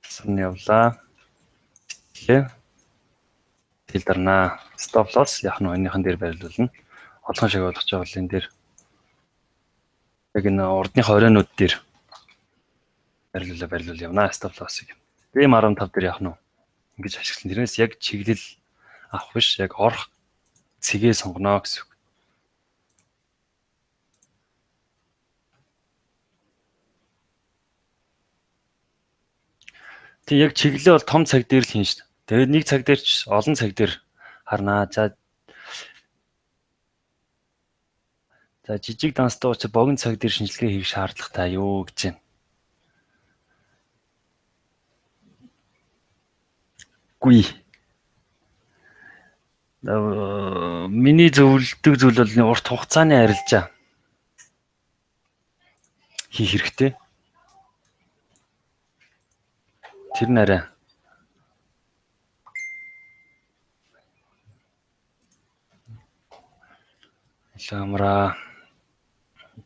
Сарны явлаа. Тэгээ. Тэл дарнаа. Stop loss яах нь энийхэн дээр байрлуулна. Олгон шиг болгож байгаа бол энэ дээр яг энэ урдныхаа оройнууд дээр байрлуул явна. Stop loss-ыг. M15 дээр яах нь ингэж ашигласан. Тэрнээс яг чиглэл авах биш, яг орох цэгээ сонгоно гэсэн үг. Тэг яг чиглэлээ бол том цаг дээр л хийн шүү дээ. Тэгээд нэг цаг дээр ч олон цаг дээр харнаа. За жижиг данстай учраас богино цаг дээр шинжилгээ хийх шаардлагатай юу гэж байна. Гүй. Миний зөвлөдөг зүйл бол урт хугацааны арилжаа хийх хэрэгтэй. Тэр нь арай ламра.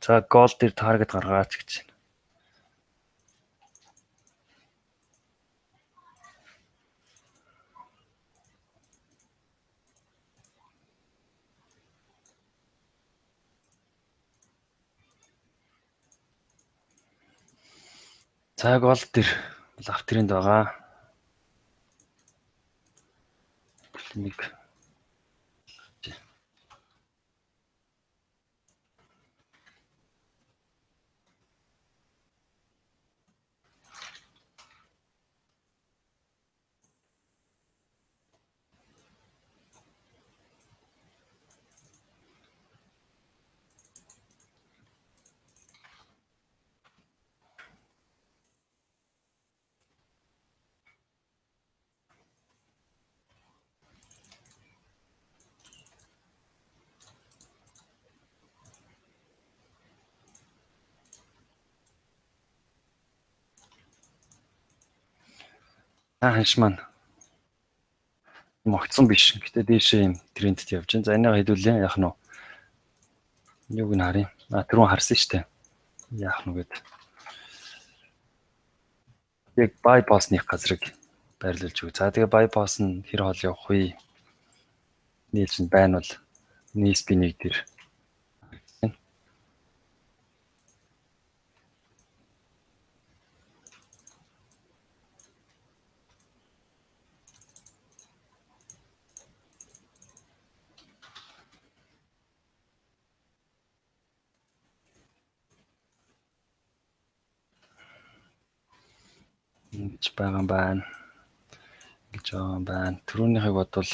За гол дээр таргет гаргаач гэж байна. За гол дээр автринд байгаа. Нэг Ханш маань могцсон биш. Гэтэ дээшээ юм трендэд явж байна. За энийг хэдүүлээ яах нь вэ? Юуг нь харъя. Түрүүн харсан шүү дээ. Яах нь гээд. Яг байпассных газрыг байрлуулж өгье. За тэгээ байпасс нь хэр хол явах вэ? Нийлж нь байна бол нийсби нэг дээр. Ингэж байгаа юм байна. Гэж байгаа юм байна. Түрүүнийхийг бодвол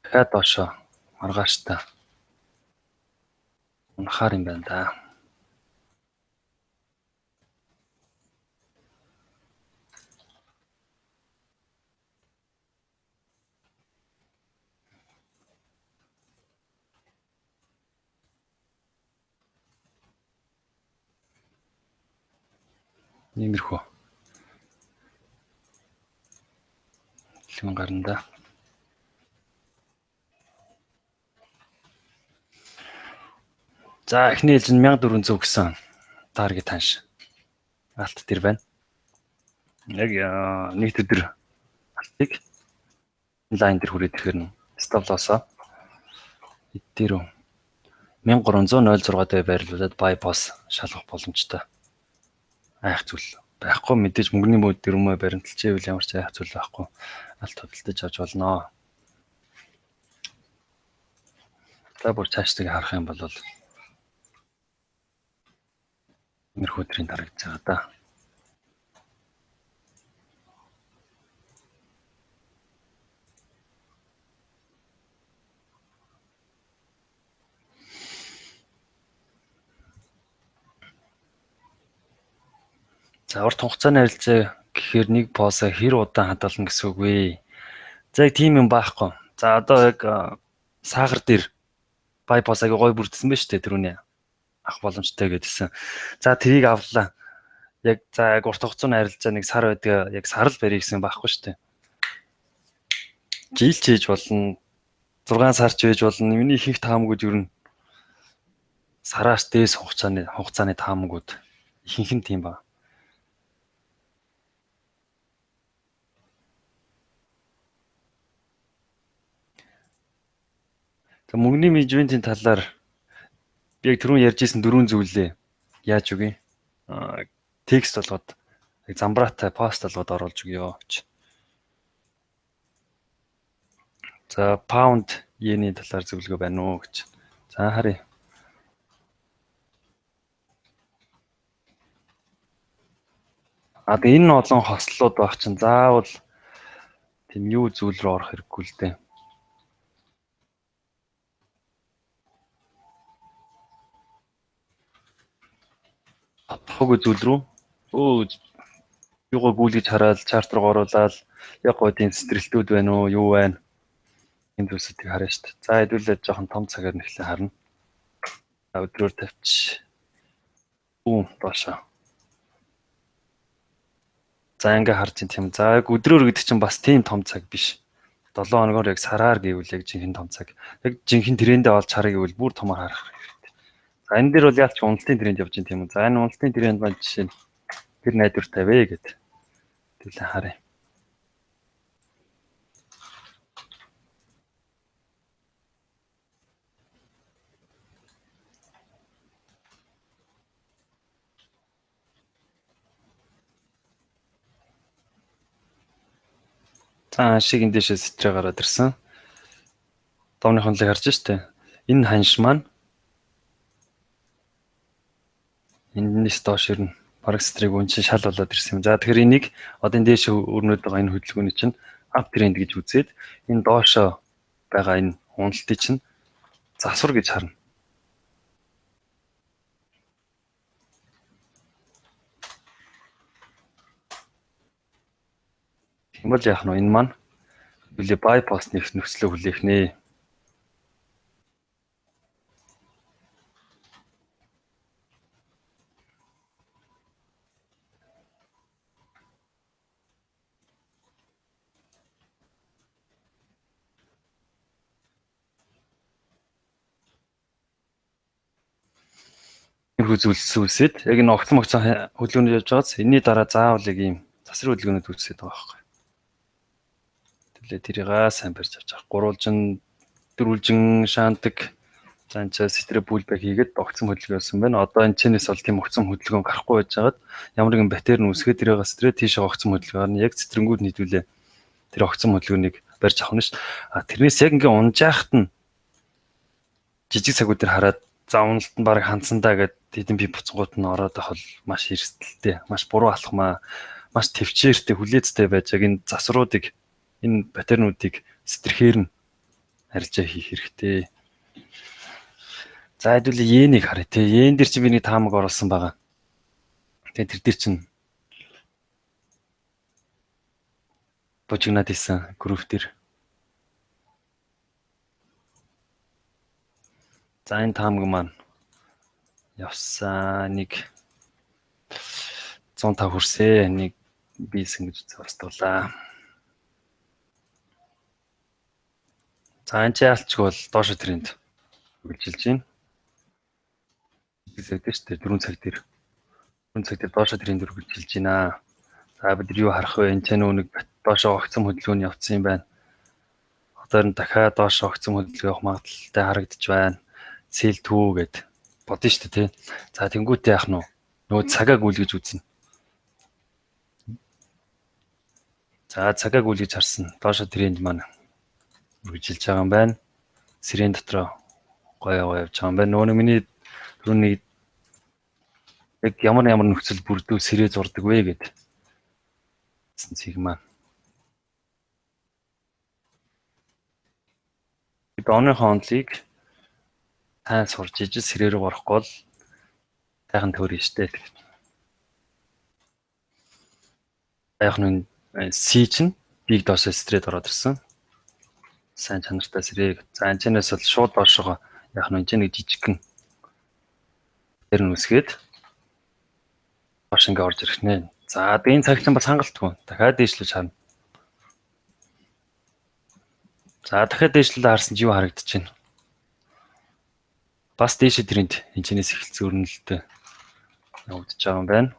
дахиад доошоо маргааш та унахаар юм байна да. Иймэрхүү. Дэлгэн гарна да. За эхний ээлж нь 1400 гэсэн таргет ханш. Алт дээр байна. Яг нэг өдөр алтыг лайн дээр хүрээд ирэхээр нь стоп-лоссоо эдгээр 1306 дээр байрлуулад байпасс шалгах боломжтой. Айх зүйл байхгүй мэдээж мөнгөний мөд дөрмөө баримталчээвэл ямар ч айх зүйл байхгүй. Алт худалдаж авч болно. За бүр цаашдыг харах юм бол иймэрхүү тренд харагдаж байгаа да. За урт хугацааны харилцаа гэхээр нэг посоо хэр удаан хадгална гэсэн үг вэ? За яг тийм юм байхгүй. За одоо яг сахар дээр байпассаг гой бүрдсэн байна шүү дээ түрүүний ах боломжтой гэдсэн. За тэрийг авлаа. Яг за яг урт хугацааны харилцаа нэг сар байдаг. Яг сар л барья гэсэн байхгүй шүү дээ. Жил ч хийж болно. 6 сар ч байж болно. Миний ихэнх таамагуд ер нь сараас дээс хугацааны таамагуд ихэнх нь тийм ба. За мөнгөний менежментийн талаар яг түрүүн ярьжсэн 4 зүйлээ яаж үгүй? Текст болгоод яг замбраатай пост болгоод оруулж өгье. За паунд йений талаар зөвлөгөө байна уу гэж. За харъя. Энэ олон хослолууд байх чинь заавал тийм юу зүйл рүү орох хэрэггүй л дээ. Тодорхойгүй зүйл рүү юугаа гүйлгэж хараад чарт руу оруулаад яг гоо тийм стрэлтүүд байна уу, юу байна? Энэ зүйлсүүдийг харна шүү дээ. За хэдүүлээ жоохон том цагаар нэхлээ харна. Өдрөөр тавьчих. Доошоо. За ингээ харж тийм. За яг өдрөөр гэдэг чинь бас тийм том цаг биш. 7 хоногоор яг сараар гэвэл яг жинхэнэ том цаг. Яг жинхэнэ трендээ олж харъя гэвэл бүр томор харах хэрэгтэй. За энэ дээр бол яалч уналтын тренд явж байна тийм үү. За энэ уналтын тренд маань жишээ нь тэр найдвартай вэ гэдэг. Тэглээ харъя. За шиг энэ дэшээ сэтрээ гараад ирсэн. Довны хонлыг харж штэ. Энэ ханш маань энэс доош ирнэ. Бараг стрийг үнчин шал болоод ирсэн юм. За тэгэхээр энийг одоо энэ дэшээ өрнөд байгаа энэ хөдөлгөөний чинь ап тренд гэж үзээд энэ доошоо байгаа энэ уналтыг чинь засвар гэж харна. Тийм бол яах нь энэ маань билээ байпасс нөхцлөө хүлээх нэ. Тэрхүү зүйлсээд яг энэ огцон хөдөлгөөнд явж байгааз энэний дараа заавал яг ийм засрын хөдөлгөөнд үүсгээд байгаа байхгүй. Тэглээ тэрийг сайн барьж авч байгаа. Гурвалжин, дөрвөлжин шаандаг занчаа сэтрэ бүлбэг хийгээд огцон хөдөлгөөсөн байна. Одоо энэ чэнэс бол тийм огцон хөдөлгөөн гарахгүй байж байгаад ямар нэгэн батарей нь үсгээд тэрийг сэтрэ тийшээ огцон хөдөлгөөр нь яг цэцэрэнгүүд нийтүүлээ тэр огцон хөдөлгөөнийг барьж авах нь ш. Тэрнээс яг ингээ унжаахт нь жижиг цагууд дээр хараад за уналт нь баг хандсандаа гэд хэдэн би буцангууд нь ороод авах маш эрсдэлтэй, маш буруу алхмаа, маш төвчээртэй, хүлээцтэй байж яг энэ засруудыг, энэ батарейнуудыг сэтэрхээр нь арилжаа хийх хэрэгтэй. За хэдүүл йенийг харъя те. Йен дээр чинь би нэг таамаг оруулсан байгаа. Тэгээ тэр дээр чинь бужигнаад исэн групп дээр. За энэ таамаг маань явсан нэг 105 хүрсээ. Нэг бийсэн гэж зурстуулаа. За энэ ялчг бол доош тренд үргэлжилж байна. Хэсэгтэй шүү дээ 4 цаг дээр. 4 цаг дээр доош тренд үргэлжилж байна. За бид юу харах вэ? Энэ ч нэг доош огцон хөдөлгөөнд явцсан юм байна. Одоо энэ дахиад доош огцон хөдөлгөөн явах магадaltaй харагдаж байна. Сэл түү гэд бодно шүү дээ тий. За тэнгуүтэй яах нь нөгөө цагааг үлгэж үзнэ. За цагааг үлгэж харсан. Доош тренд маань үргэлжилж байгаа юм байна. Сирен дотроо гоё явж байгаа юм байна. Нөгөө миний түрүүний яг ямар нөхцөл бүрдүү сэрээ зурдаг вэ гэд гэсэн цэг маань. Бид оныхон онлыг тань сурч ижил сэрээр орохгүй бол тайхан төрөн штэ. Яг нь C чинь биг доосоо стрээд ороод ирсэн. Сайн чанартай сэрээ. За энэчнээс бол шууд доошоо яг нь энэ нэг жижигхэн тэр нүсгээд баш ингээ орж ирэх нэ. За энэ цагтлан бас хангалтгүй. Дахиад дээшлэж харна. За дахиад дээшлэлээ харсан чи юу харагдаж байна? Бас дээшээ тренд энэчнээс эхэлсэн өрнөлттэй явагдаж байгаа юм байна.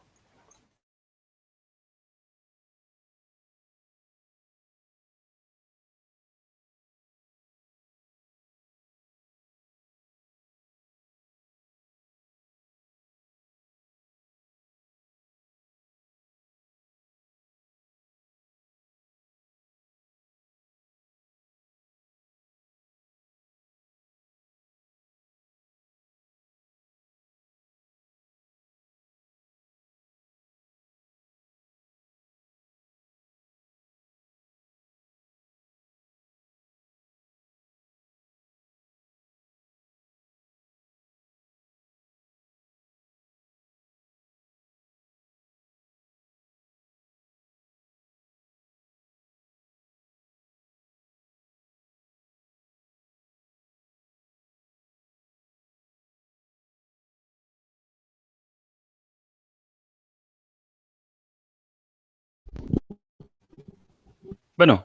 Байна уу?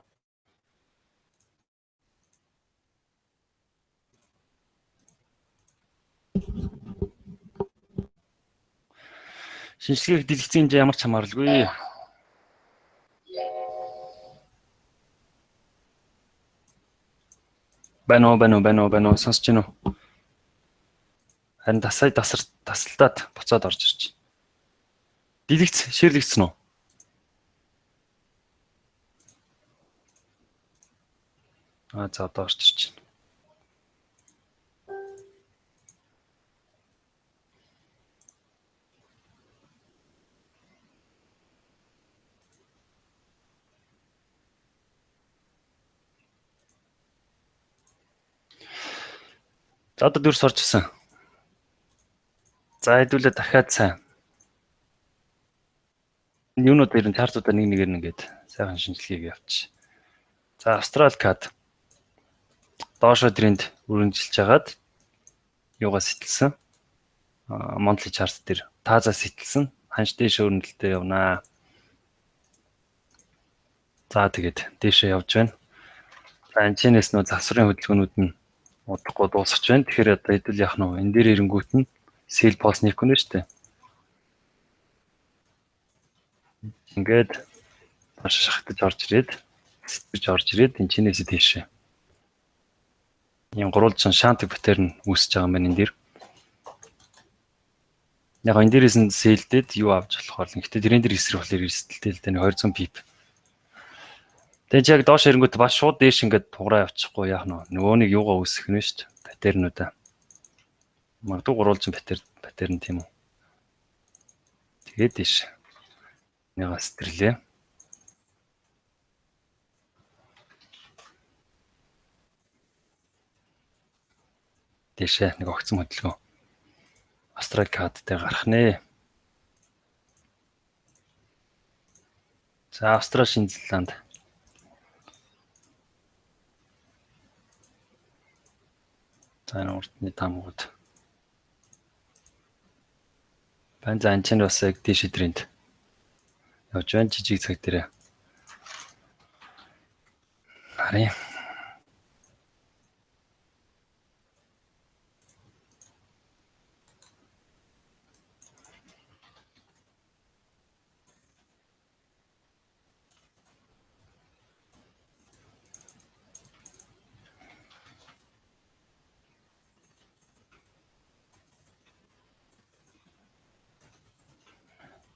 Шинжилгээг дэлгэцийн хэмжээ ямар ч хамааралгүй. Байна уу сонсож байна уу? Харин тасалдаад буцаад орж ирж байна. Дэлгэц ширлэгдсэн үү? За одоо орж ирж байна. За одоо дөрс орж ирсэн. За хэдүүлээ дахиад сайн. Юунууд дээр нь чартуудаа нэг нэгээр нь ингээд сайхан шинжилгээг явуучих. За Австраликад доошо тренд үргэлжилж хагаад юугаас сэтэлсэн. Monthly chart дээр таазаас сэтэлсэн. Ханш дээш өрнөлтөд явнаа. За тэгээд дээшээ явж байна. За энэчнээс нөө засварын хөдөлгөөнүүд нь удахгүй дуусах байна. Тэгэхээр одоо хэдүүл яах нь вэ? Энэ дээр ирэнгүүт нь Сэл пост нэхгүй нэ штэ. Ингээд маш шахтаж орж ирээд сэтгэж орж ирээд энэ чинээсээ тийшээ. Ийм гурвалжин шантик паттерн үүсэж байгаа юм байна энэ дэр. Яг энэ дээрээс нь сэлдээд юу авч болох бол гэхдээ тэрэн дээр эсрэг болохоор эрсдэлтэй л дээ 200 пип. Тэгээ яг доош ирэнгүүт бас шууд дээш ингээд тугараа явчихгүй яах нь нөгөө нэг юугаа үүсгэх нь шүү дээ. Паттернуудаа. Магадгүй гурвалжин паттерн тийм үү. Тэгээд дээш. Нэга сэтэрлээ. Дээшээ нэг огцон хөдөлгөөн. Австрали кадтай гарах нэ. За Австрали, Шинэ Зеланд. За энэ урдны тамгууд. Байн за анчин бас яг дээш идрэнд явж байна жижиг цаг дээр. Харин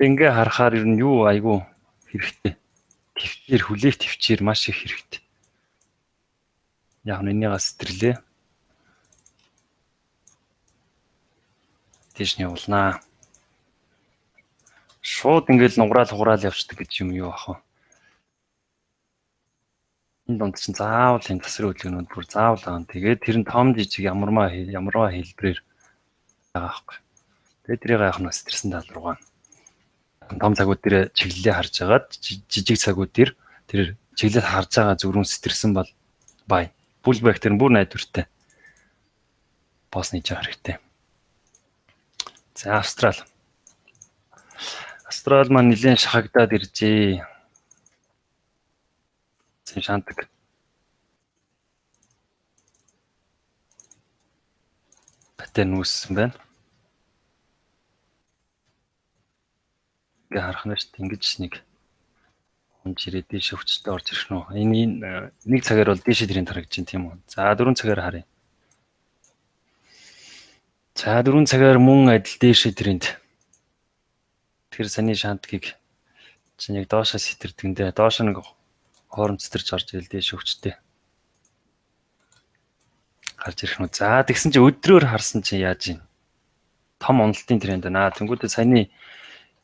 ингээ харахаар ер нь юу айгүй хэрэгтэй. Твчээр хүлээх твчээр маш их хэрэгтэй. Яг нь энийгээ сэтэрлээ. Тийш нь явуулнаа. Шууд ингээл нуграал явцдаг гэж юм юу ах вэ? Энэ донд чинь заавал энэ тасрын хөдөлгөөнүүд бүр заавал аа. Тэгээд тэр нь том жижиг ямарваа хэлбэрээр байгаа аахгүй. Тэгээд тэрийг яах нь стрессэн тал руугаа. Том цагууд дээр чиглэлээ харж агаад жижиг цагууд дээр тэр чиглэл харж байгаа зүрхэн стрессэн бол бай. Pullback тэр бүр найдвартай. Босс нээж хэрэгтэй. За Австрали. Австрали маань нэлээд шахагдаад иржээ. Зэн шантаг. Паттерн үүссэн байна. Ингээ харах нь шүү дээ. Ингэж нэг хонж ирээд дээш өвчтөд орж ирэх нь. Энэ нэг цагаар бол дээшээ тэрийг тарагдаж байна тийм үү. За 4 цагаар харъя. За 4 цагаар мөн адил дээшээ тэрэнд. Тэр саний шантгийг чинь яг доошоо сэтэрдэгэндээ доош нэг хоорон цэцэрч орж ирэл дээш өвчтэй. Гарч ирэх нь. За тэгсэн чи өдрөөр харсан чи яаж юм? Том уналтын тренд байна. Тэнгүүдээ саяны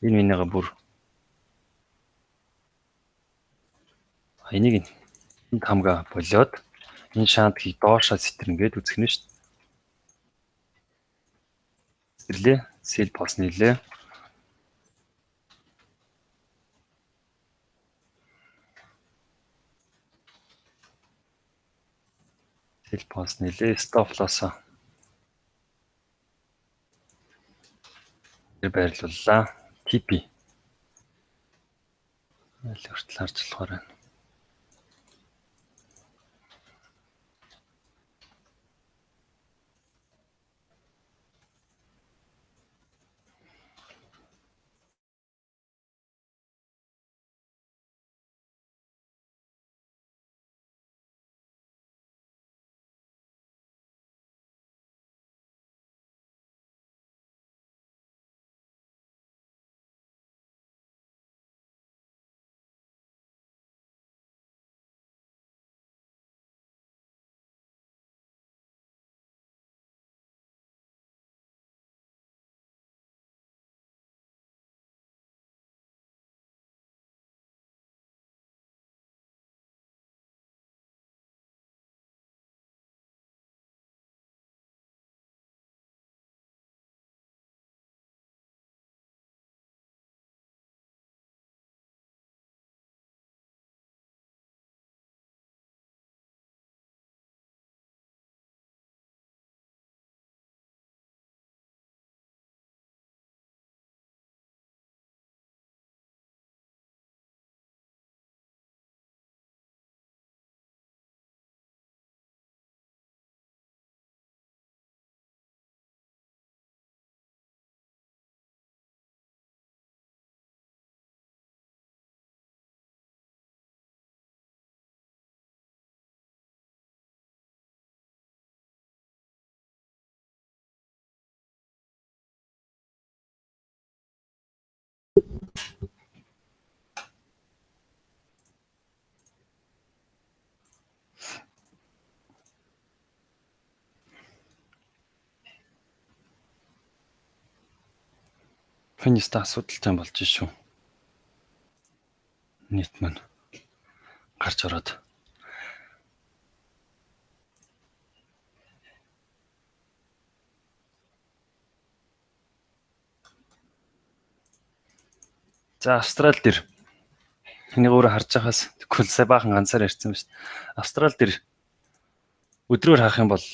энэ минийга бүр энийг энэ хамгаа болоод энэ шантгийг доошоо сэтэрнгээд үзэх нь шүү дээ. Сэтэрлээ. Сэл полс нийлээ. Сэл полс нийлээ. Стоп лосоо. Баярлууллаа. TP. Аль хүртэл харж болохоор байна. Финистэ асуудалтай болж шүү. Нийт маань гарч ороод. За Австрал дээр энийг өөрөө харж байхаас тэгвэл сая баахан ганцаар ярьсан ба шүү. Австрал дээр өдрөөр харах юм бол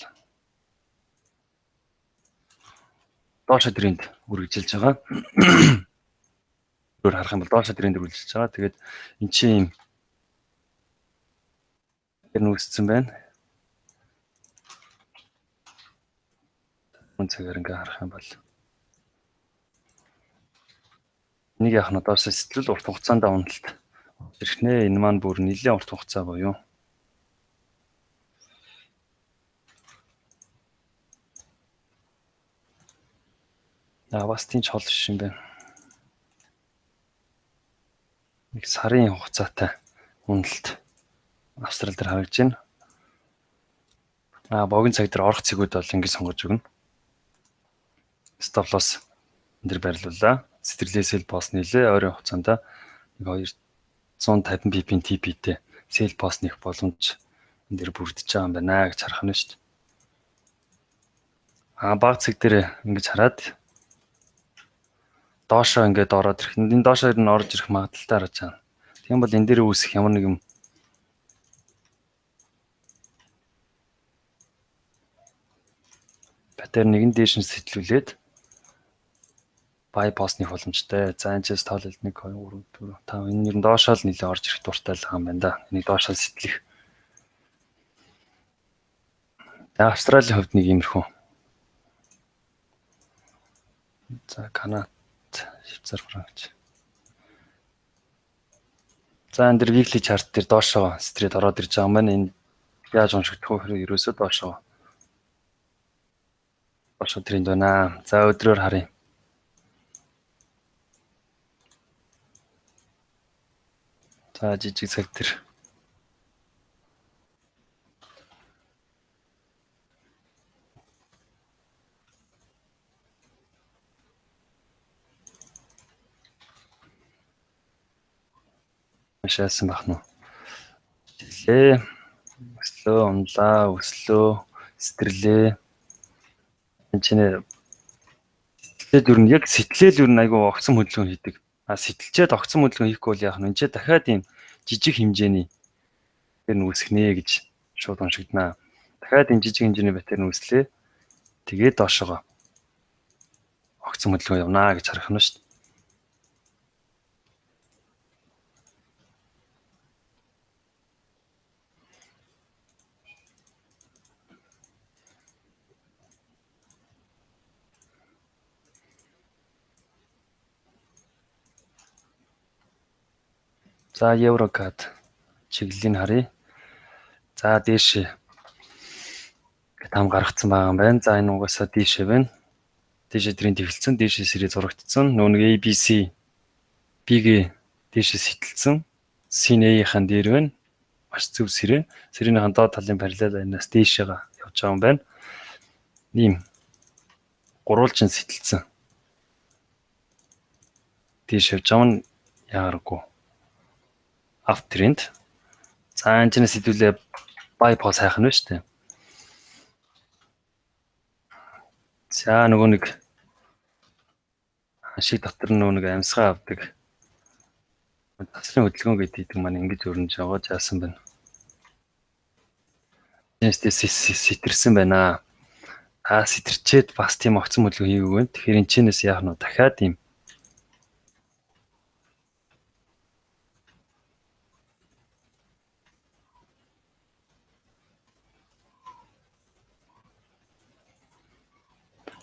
доош тренд үргэлжилж байгаа. Өдрөөр харах юм бол доош тренд үргэлжилж байгаа. Тэгээд эн чинь юм нүүссэн байна. Мөн цагаар ингээ харах юм бол нэг яах нь доош сэтгэл урт хугацаанд уналтад ирхнээ. Энэ маань бүр нэлээд урт хугацаа буюу бас тийм ч хол биш юм байна. Нэг сарын хугацаатай уналт Австрал дээр харагдж байна. Богино цаг дээр орох цэгүүд бол ингэ сонгож өгнө. Stop loss энэ барилууллаа. Сэтгэлээ sell post нэлээ ойрын хугацаанд нэг 250 PP-ийн TP-тэй sell post нэх боломж энэ дэр бүрдэж байгаа юм байна гэж харах нь шүү дээ. Бага цаг дээр ингэж хараад доошоо ингээд ороод ирэх. Энэ доошоо нь орж ирэх магадaltaй харж байна. Тийм бол энэ дээр үүсэх ямар нэг юм паттерн нэгэн дээш нь сэтлүүлээд buy post нэх боломжтой. За энэ ч тоололт 1 2 3 4 5 энэ нэр нь доошоо л нэлээ орж ирэх дуртай л байгаа юм байна да. Энийг доошоо сэтлэх. Австралийн хувьд нэг иймэрхүү. За Канада, Швейцар, Франц. За энэ дэр weekly chart дээр доошоо стрит ороод ирж байгаа юм байна. Энэ яаж уншигдах вэ гэхээр ерөөсөө доошоо тренд байна. За өдрөөр харъя. За жижиг цаг дээр машаасан бах нь. Өслөө, унлаа, өслөө, сэтэрлээ. Энэ чинь сэтгэлээд юу н яг сэтгэлээл юу н айгу огцом хөдөлгөөн хийдэг. Сэтэлчээд огцом хөдөлгөөн хийхгүй бол яах нь энэ дахиад ийм жижиг хэмжээний тэр үүсгэнэ гэж шууд уншигдана. Дахиад энэ жижиг хэмжээний паттерн үүслээ. Тэгээд доошоо огцом хөдөлгөөн явнаа гэж харах нь шүү дээ. За еврокад чиглэлийг харъя. За дээш там гаргацсан байгаа юм байна. За энэ угаасаа дээшээ байна. Дээшээ тренд эхэлсэн, дээшээ сэрээ зурагдсан. Нөгөө нэг ABC B-гээ дээшээ сэтэлсэн. C-ийн дээр байна. Маш зөв сэрээ. Сэрээнийхэн доод талын параллел лайнаас дээшээ явж байгаа юм байна. Ийм гурвалжин сэтэлсэн. Дээш явж байгаа нь яараггүй. Up trend. За энэ ч сэдвүүлээ buy pause хайх нь шүү дээ. За нөгөө нэг шиг дотор нөгөө нэг амьсгаа авдаг. Таслын хөдөлгөөн гэдэг маань ингэж өрнөж байгаа жаасан байна. Сэтэрсэн байна. Сэтэрчээд бас тийм огцом хөдөлгөөн хийгээгүй байна. Тэгэхээр энэ чинээс яах нь дахиад ийм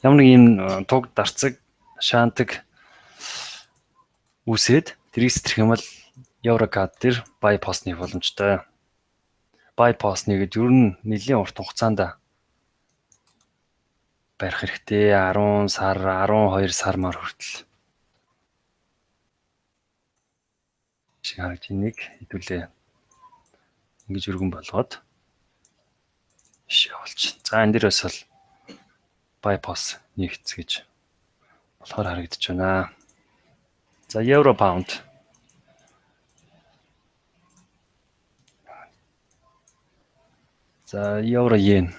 ямар нэг юм туг дарцаг шаантаг үсээд тэрийг сэтэрх юм бол еврокад дээр buy post нэх боломжтой. Buy post нэгэд ер нь нэлийн урт хугацаанд барих хэрэгтэй. 10 сар, 12 сар мар хүртэл. Шиг харагч энийг хэдүүлээ. Ингэж өргөн болгоод явуулчих. За энэ дээрээс бол buy post нэгц гэж болохоор харагдаж байна. За евро паунд. За евро йен.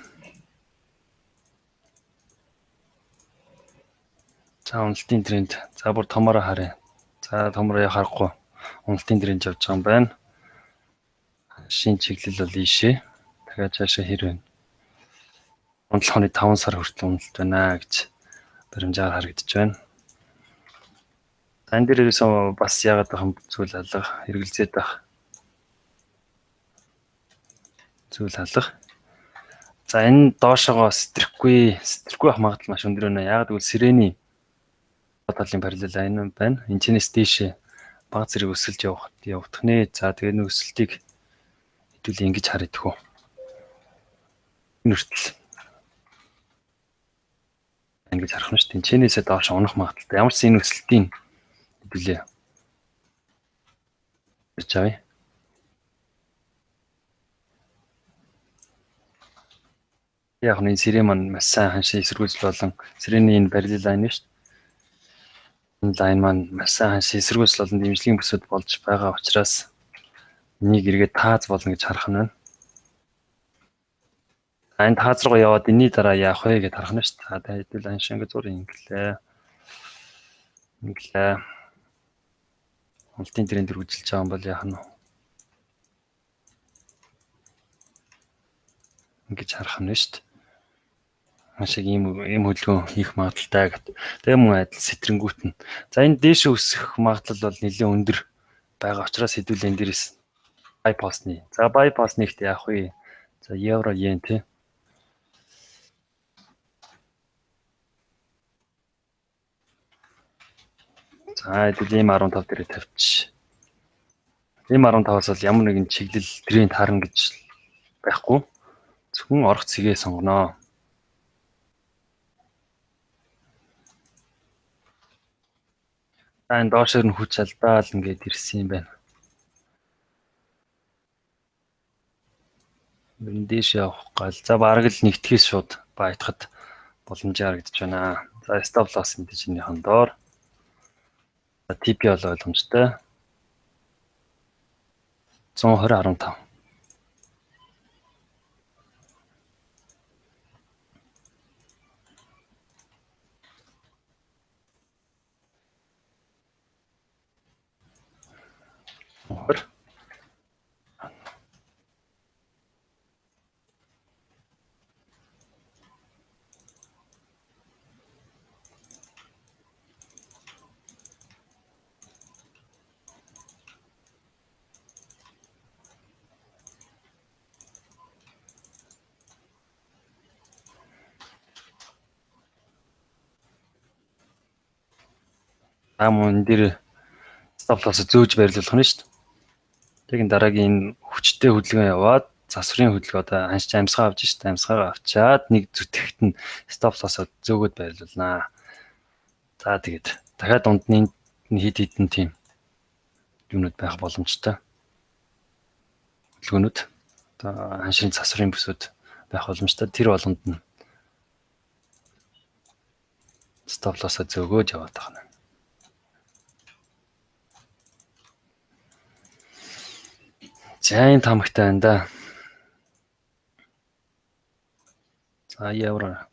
За уналтын тренд. За бүр томороо харъя. За томороо харахгүй. Уналтын тренд явж байгаа юм байна. Шинэ чиглэл бол ийшээ. Дахиад цаашаа хэр байна. 7 оны 5 сар хүртэл уналт байна гэж баримжаагаар харагдаж байна. Тань дээр ерөөсөө бас яагаад байгаа зүйл алга хэрэгэлзээд байх. Зүйл алга. За энэ доошоогоо стрэхгүй байх магадлал маш өндөр байна. Яагаад гэвэл сирений талын параллел айн байна. Энэчнээс дээш баг зэрэг өсөлж явагдах нэ. За тэгээ энэ өсөлтийг хэдүүл ингэж харагдах уу. Энэ хүртэл ингэж харах нь шүү дээ. Энэчнээсээ доош унах магадлалтай. Ямар ч энэ өсөлтийн хэдүүлээ. Чавь. Яг нь сирен маань маш сайн ханшийн эсэргүүцэл болон сирений энэ параллел лайн шүү дээ. Энэ лайн маань маш сайн ханшийн эсэргүүцэл болон дэмжлэгийн бүсэд болж байгаа учраас энийг эргээд тааз болно гэж харах нь байна. Энэ тааз руу яваад энэний дараа яах вэ гэж харах нь шүү дээ. За хэдүүл ханшийн зур инглээ. Уналтын тренд үргэлжилж байгаа юм бол яах нь вэ? Ингэж харах нь шүү дээ. Ашиг ийм хөдөлгөөн хийх магадaltaй гэдэг. Тэгээ мөн адил сэтрэнгүүт нь. За энэ дээш өсөх магадлал бол нэлээд өндөр байгаа учраас хэдүүл энэ дээрээс buy post-ны. За buy post-ныхт яах вэ? За евро йен тий. За хэдүүл ийм 15 дээрээ тавьчих. Ийм 15-аас бол ямар нэгэн чиглэл тренд харна гэж байхгүй. Зөвхөн орох цэгээ сонгоно. Энэ доошоор нь хүч алдаал ингээд ирсэн юм байна. Эндээс явах гал. За бараг л нэгтгэхээс шууд байтахад боломжтой харагдаж байна. За stop loss мэдээж энийхэн доор. За TP бол ойлгомжтой. 120.15. Мөн дээр stop loss зөөж барилуулах нь шүү дээ. Тэгин дараагийн хүчтэй хөдөлгөөн яваад засварын хөдөлгөөн одоо ханшиж амьсгаа авч шүү дээ. Амьсгаагаа авчаад нэг зүтгэхт нь stop loss зөөгөөд барилуулнаа. За тэгээд дахиад дунд нь хид хідэн тийм юмнууд байх боломжтой. Хөдөлгөөнүүд одоо ханшийн засварын бүсүүд байх боломжтой. Тэр болгонд нь stop loss зөөгөөж яваад байна. За энэ тамагтай байна да. За евро.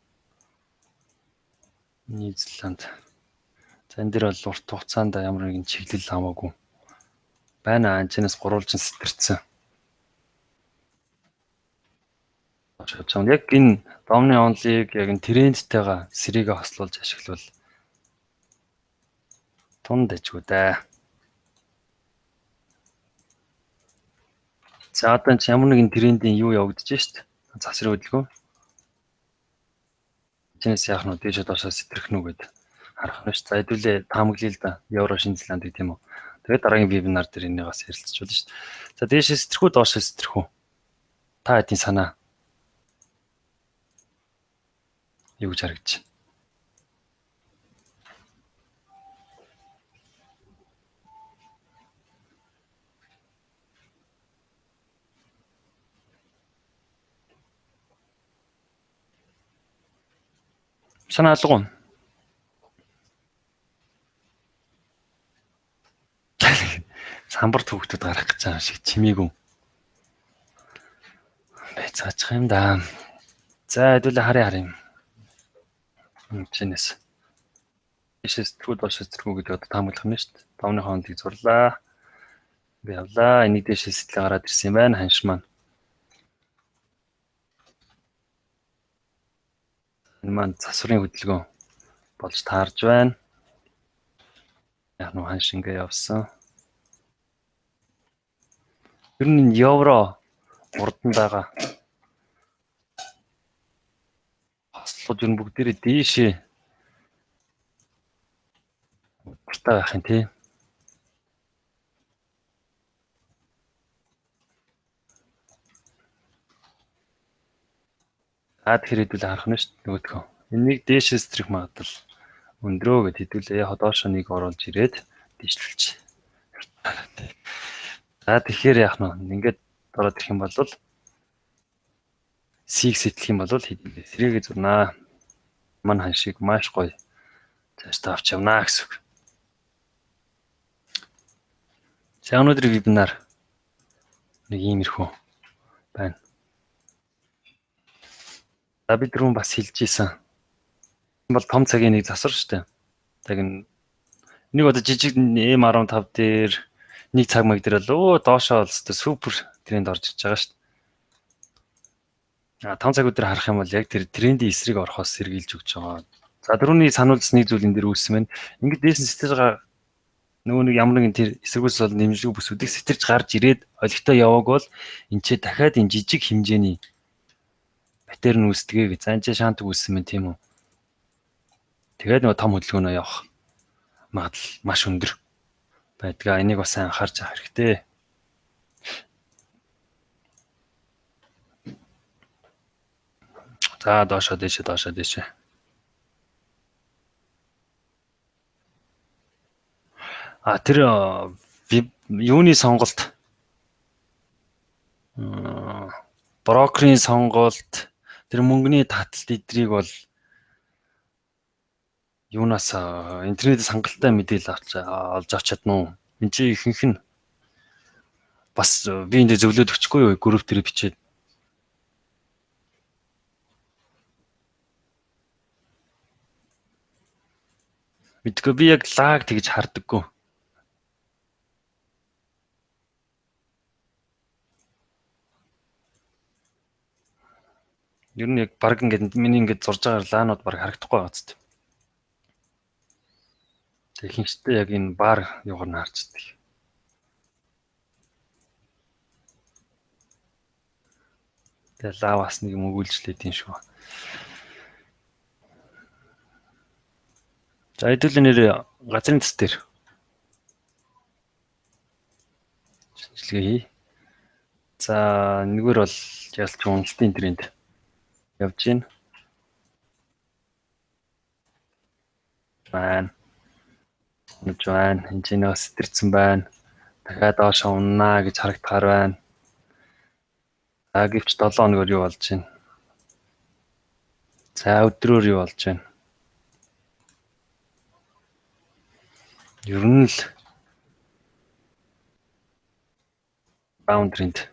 Нидерланд. За энэ дэр бол урт хугацаанд ямар нэгэн чиглэл хамаагүй байна. Анчнаас гурвалжин сэтэрсэн. Яг энэ домны онлыг яг энэ трендтэйгээ сэрийгээ хослуулж ашиглавал тунд ажгүй да. За одоо ч ямар нэгэн трендийн юу явагдаж шít. Засварын хөдөлгөөн. Чинээс яах нь дээш доошоо сэтрэх нү гэд харах нь ш. За хэдүүлээ таамаглая л да. Евро Шинэ Зеланд гэх юм уу. Тэгээд дараагийн вебинар дээр энийгээс ярилцчихвол ш. За дээшээ сэтрэх үү доошоо сэтрэх үү? Та хэдийн санаа? Юу гэж харагдчих? Санаа алга уу? самбарт хүүхдүүд гарах гэж байгаа шиг чимээгүй. Байцаачих юм да. За хэдүүлээ харъя. Чинээс. Ишээс түрүү доошоо зэргүү гэдэг одоо таамаглах нь шүү дээ. Тавны хоолыг зурлаа. Би явлаа. Энийг дэшээ сэтгэлээ гараад ирсэн юм байна. Ханш маань. Энэ маань засварын хөдөлгөөн болж таарж байна. Яг нь ханш ингээ явсан. Ер нь евро урдан байгаа. Хослууд ер нь бүгдээрээ дээшээ уртаа байх юм тий. Тэгэхээр хэдүүл харах нь шүү дээ нөгөөдхөө. Энийг дээшээс зэрэг магадлал өндрөө гэд хэдүүлээ ходоошоо нэг оруулж ирээд дийшлүүлж. За тэгэхээр яах нь ингээд ороод ирэх юм бол сийг сэтлэх юм бол хэдүүлээ сэрээгээ зурнаа. Мань ханшиг маш гоё цаашдаа авч явнаа гэсэн үг. За өнөөдрийн вебинар нэг иймэрхүү байна. За бид түрүүн бас хэлж ийсэн. Энэ бол том цагийн нэг засвар шүү дээ. Яг нэг одоо жижиг M15 дээр нэг цаг маяг дээр л доошоо олстой супер тренд орж иж байгаа шүү дээ. 5 цаг өдөр харах юм бол яг тэр трендийн эсрэг орохоос сэргийлж өгч байгаа. За түрүүний сануулсан нэг зүйл энэ дээр үүссэн байна. Ингээд дээсэн сэтгэж байгаа нөгөө нэг ямар нэгэн тэр эсрэгүүс бол нэмжлэг бүсүүдийг сэтэрч гарч ирээд олигтой явааг бол энэ ч дахиад энэ жижиг хэмжээний паттерн үүсдэгээ гэж занчаа шаантг үүссэн мэт тийм үү. Тэгээд нөгөө том хөдөлгөөнөө явах магадлал маш өндөр байдгаа. Энийг бас сайн анхаарч авах хэрэгтэй. За доошоо дээшээ. Тэр юуны сонголт брокерийн сонголт тэр мөнгөний таталт эдрийг бол юунаас интернетээс хангалттай мэдээлэл олж авч чадна уу? Энд чи ихэнх нь бас би энд зөвлөд өчгүй юу групп дээр бичээд. Мэдгүй би яг лаг тэгж хардаггүй. Ер нь яг баг ингээд миний ингээд зурж байгаа лаанууд баг харагдахгүй байгаа зү. Техникчтэй яг энэ бар юугаар нь харцдаг. Тэгээ лавас нэг юм өгүүлжлээд юм шүү. За хэдүүлээ нэр газрын төс дээр шинжилгээ хий. За нэгвэр бол ялч үнэлтийн тренд явж байна. Унаж байна. Хинжээнээ сэтэрсэн байна. Дахиад доош уннаа гэж харагдахаар байна. За гэвч 7 хоногор юу болж байна? За өдрөөр юу болж байна? Ер нь л boundary-нд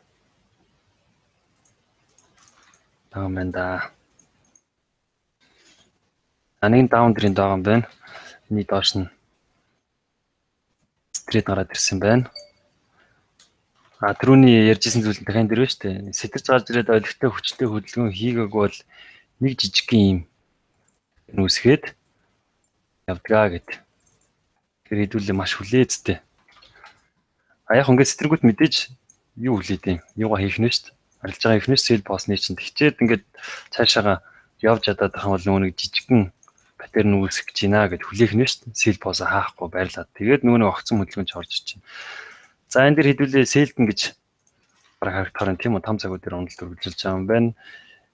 тааманда. Нэг boundary-нд байгаа юм байна. Эний доош нь стрит гараад ирсэн байна. Түрүүний ярьжсэн зүйл дахин дэрвэ штэ. Сэтэрч гарч ирээд олигтой хүчтэй хөдөлгөөн хийгээг бол нэг жижигхэн юм нүсгээд явдгаа гэд. Тэр хэдүүлээ маш хүлээцтэй. Яг ингээд сэтэргүүт мэдээж юу хүлээд юм. Юугаа хийх нь штэ. Арилж байгаа ихнээс сэл боосны чинь тэгчээд ингээд цаашаага явж чадаад байгаа бол нөгөө нэг жижигхэн паттерн үүсгэж байна гэд хүлээх нь штэ. Сэл боосоо хаахгүй байрлаад. Тэгээд нөгөө нэг огцон хөдөлгөөнч орж ичнэ. За энэ дэр хэдүүлээ сэлдэн гэж бараг харагдахаар тийм үү 5 цаг өдөр уналт үргэлжилж байгаа юм байна.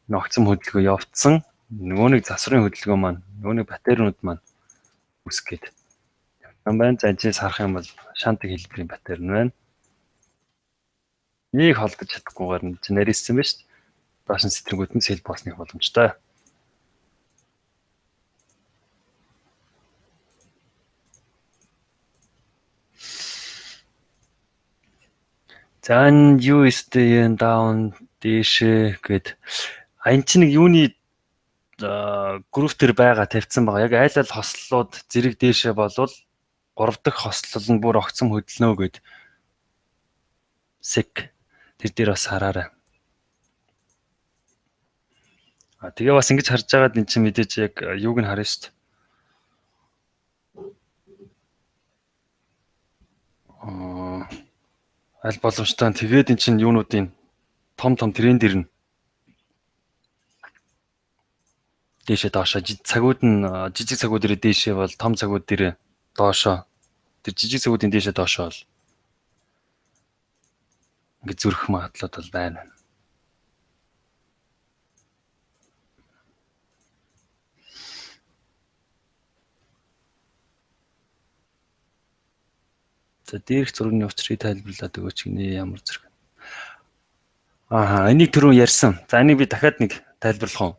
Огцон хөдөлгөөн явцсан. Нөгөө нэг засварын хөдөлгөөн маань нөгөө нэг паттернууд маань үүсгээд юм байна. За энэс харах юм бол шантаг хэлбэрийн паттерн байна. Нэг холдож чадахгүйгээр нь нарийсан байна шүү дээ. Доош нь сэтрэгүүд нь сэл босныг боломжтой. За энэ USD down дээшээ гээд энэ чинь нэг юуны групп төр байгаа тавьсан байгаа. Яг айл ал хослолууд зэрэг дээшээ болвол 3 дахь хослол нь бүр огцом хөдлөнө гэд SEC тэр дээр бас хараарай. Тэгээ бас ингэж харж байгаад эн чинь мэдээж яг юуг нь харна шүү дээ. Аль боломжтой тэгээд эн чинь юунуудын том тренд ирнэ. Дээшээ доошоо цагууд нь жижиг цагууд дээр дээшээ бол том цагууд дээр доошоо. Тэр жижиг цагуудын дээшээ доошоо бол ингэ зүрх магадлал бол байна. За дээрх зургийн учрыг тайлбарлаад өгөөч гинэ ямар зэрэг. Энийг түрүү ярьсан. За энийг би дахиад нэг тайлбарлах уу?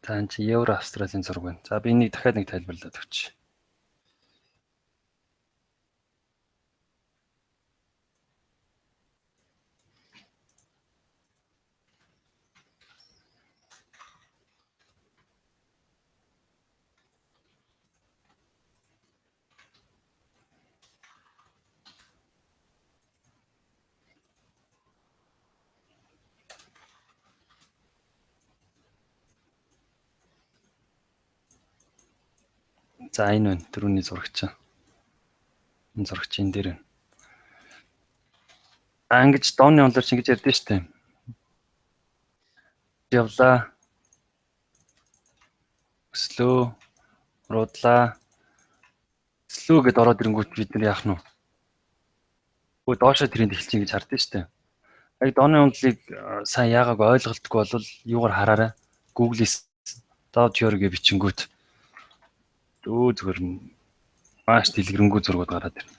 За энэ чи евро австралийн зураг байна. За би энийг дахиад нэг тайлбарлаад өгч. За энэ байна. Түрүүний зурагч. Энэ зурагч энэ дээр байна. Ингэж дооны онлоор чи ингэж ярьдэн штэ. Явлаа. Өслөө. Рудлаа. Өслөө гэд ороод ирэнгүүт бид нар яах нь вэ? Өө доошоо тренд эхэлж ингэж хардсан штэ. Яг дооны онлыг сайн яагааг ойлголтгүй бол юугаар хараарай. Google-с Dow гэ бичингүүт зүгээр маш дэлгэрэнгүй зургууд гараад ирнэ.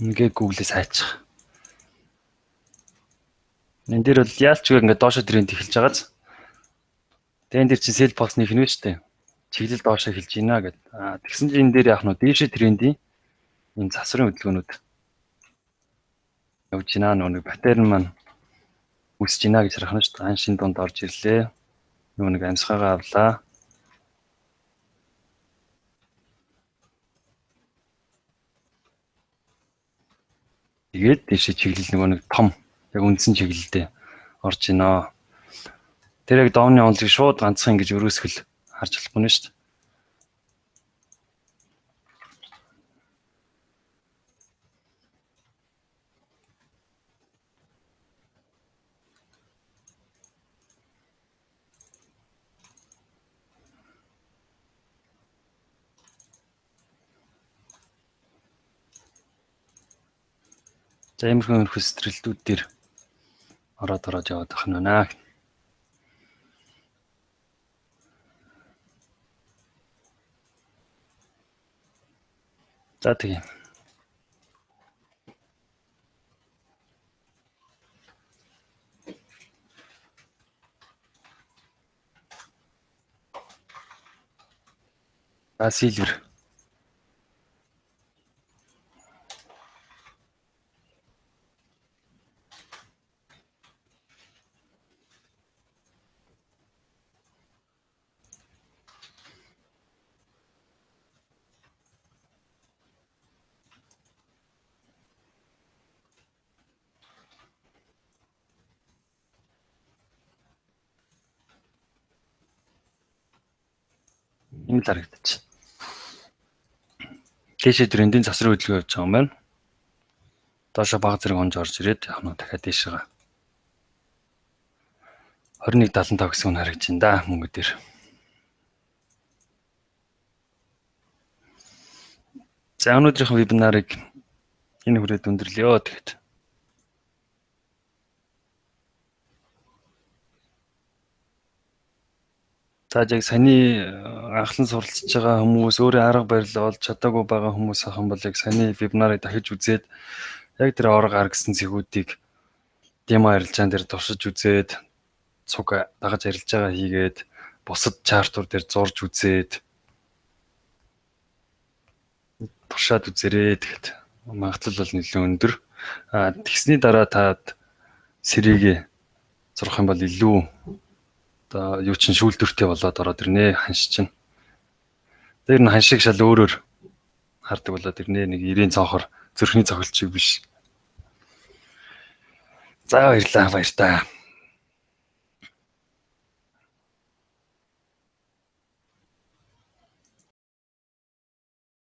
Ингээ Google-с хайчих. Энд дээр бол яалчгүй ингээ доошоо тренд эхэлж байгааз. Тэгээ энэ дээр чи sell post-ны хинвэ штэ. Чиглэл доошоо эхэлж байна гэд. Тэгсэн чинь энэ дээр яах нь дээшээ трендийн энэ засварын хөдөлгөөнүүд явж байна. Нэг паттерн маань үсэж байна гэж харах нь штэ. Ан шин дунд орж ирлээ. Нэг амьсгаагаа авлаа. Тэгээд дээшээ чиглэл нэг том яг үндсэн чиглэлдээ орж байна. Тэр яг дооны онлыг шууд ганцхан ингэж өрөөсгөл харж болохгүй нэ шүү дээ. За иймэрхүү сэтгэлдүүд дээр ороод яваад байх нь байна. За тийм. Silver. Ийм л харагдчих. Дээшээ трендийн засварын хөдөлгөөн явж байгаа юм байна. Доошо баг зэрэг онж орж ирээд яг нь дахиад дээшээ 21.75 гэсэн хүн харагдаж байна да мөнгө дээр. За өнөөдрийнхөө вебинарыг энэ хүрээд өндөрлөё тэгэхэд. За яг саяны анхлан суралцж байгаа хүмүүс өөрөө арга барил олж чадаагүй байгаа хүмүүс ахын бол яг саяны вебинарыг дахиж үзээд яг тэр орго гаргасан зэхүүдийг демо арилжаан дээр туршиж үзээд цуг дагаж арилж байгаа хийгээд бусад чартууд дээр зурж үзээд туршаад үзээрэй тэгэхэд магадлал бол нэлээд өндөр. Тэгсний дараа таад сэрийг зурх юм бол илүү одоо юу чин шүүлтүртэй болоод ороод ирнэ ханш чинь. Тэр нь ханшиг шал өөрөөр хардаг болоод ирнэ нэг 90 цонхор зүрхний цохилчиг биш. За баярлаа баяр та.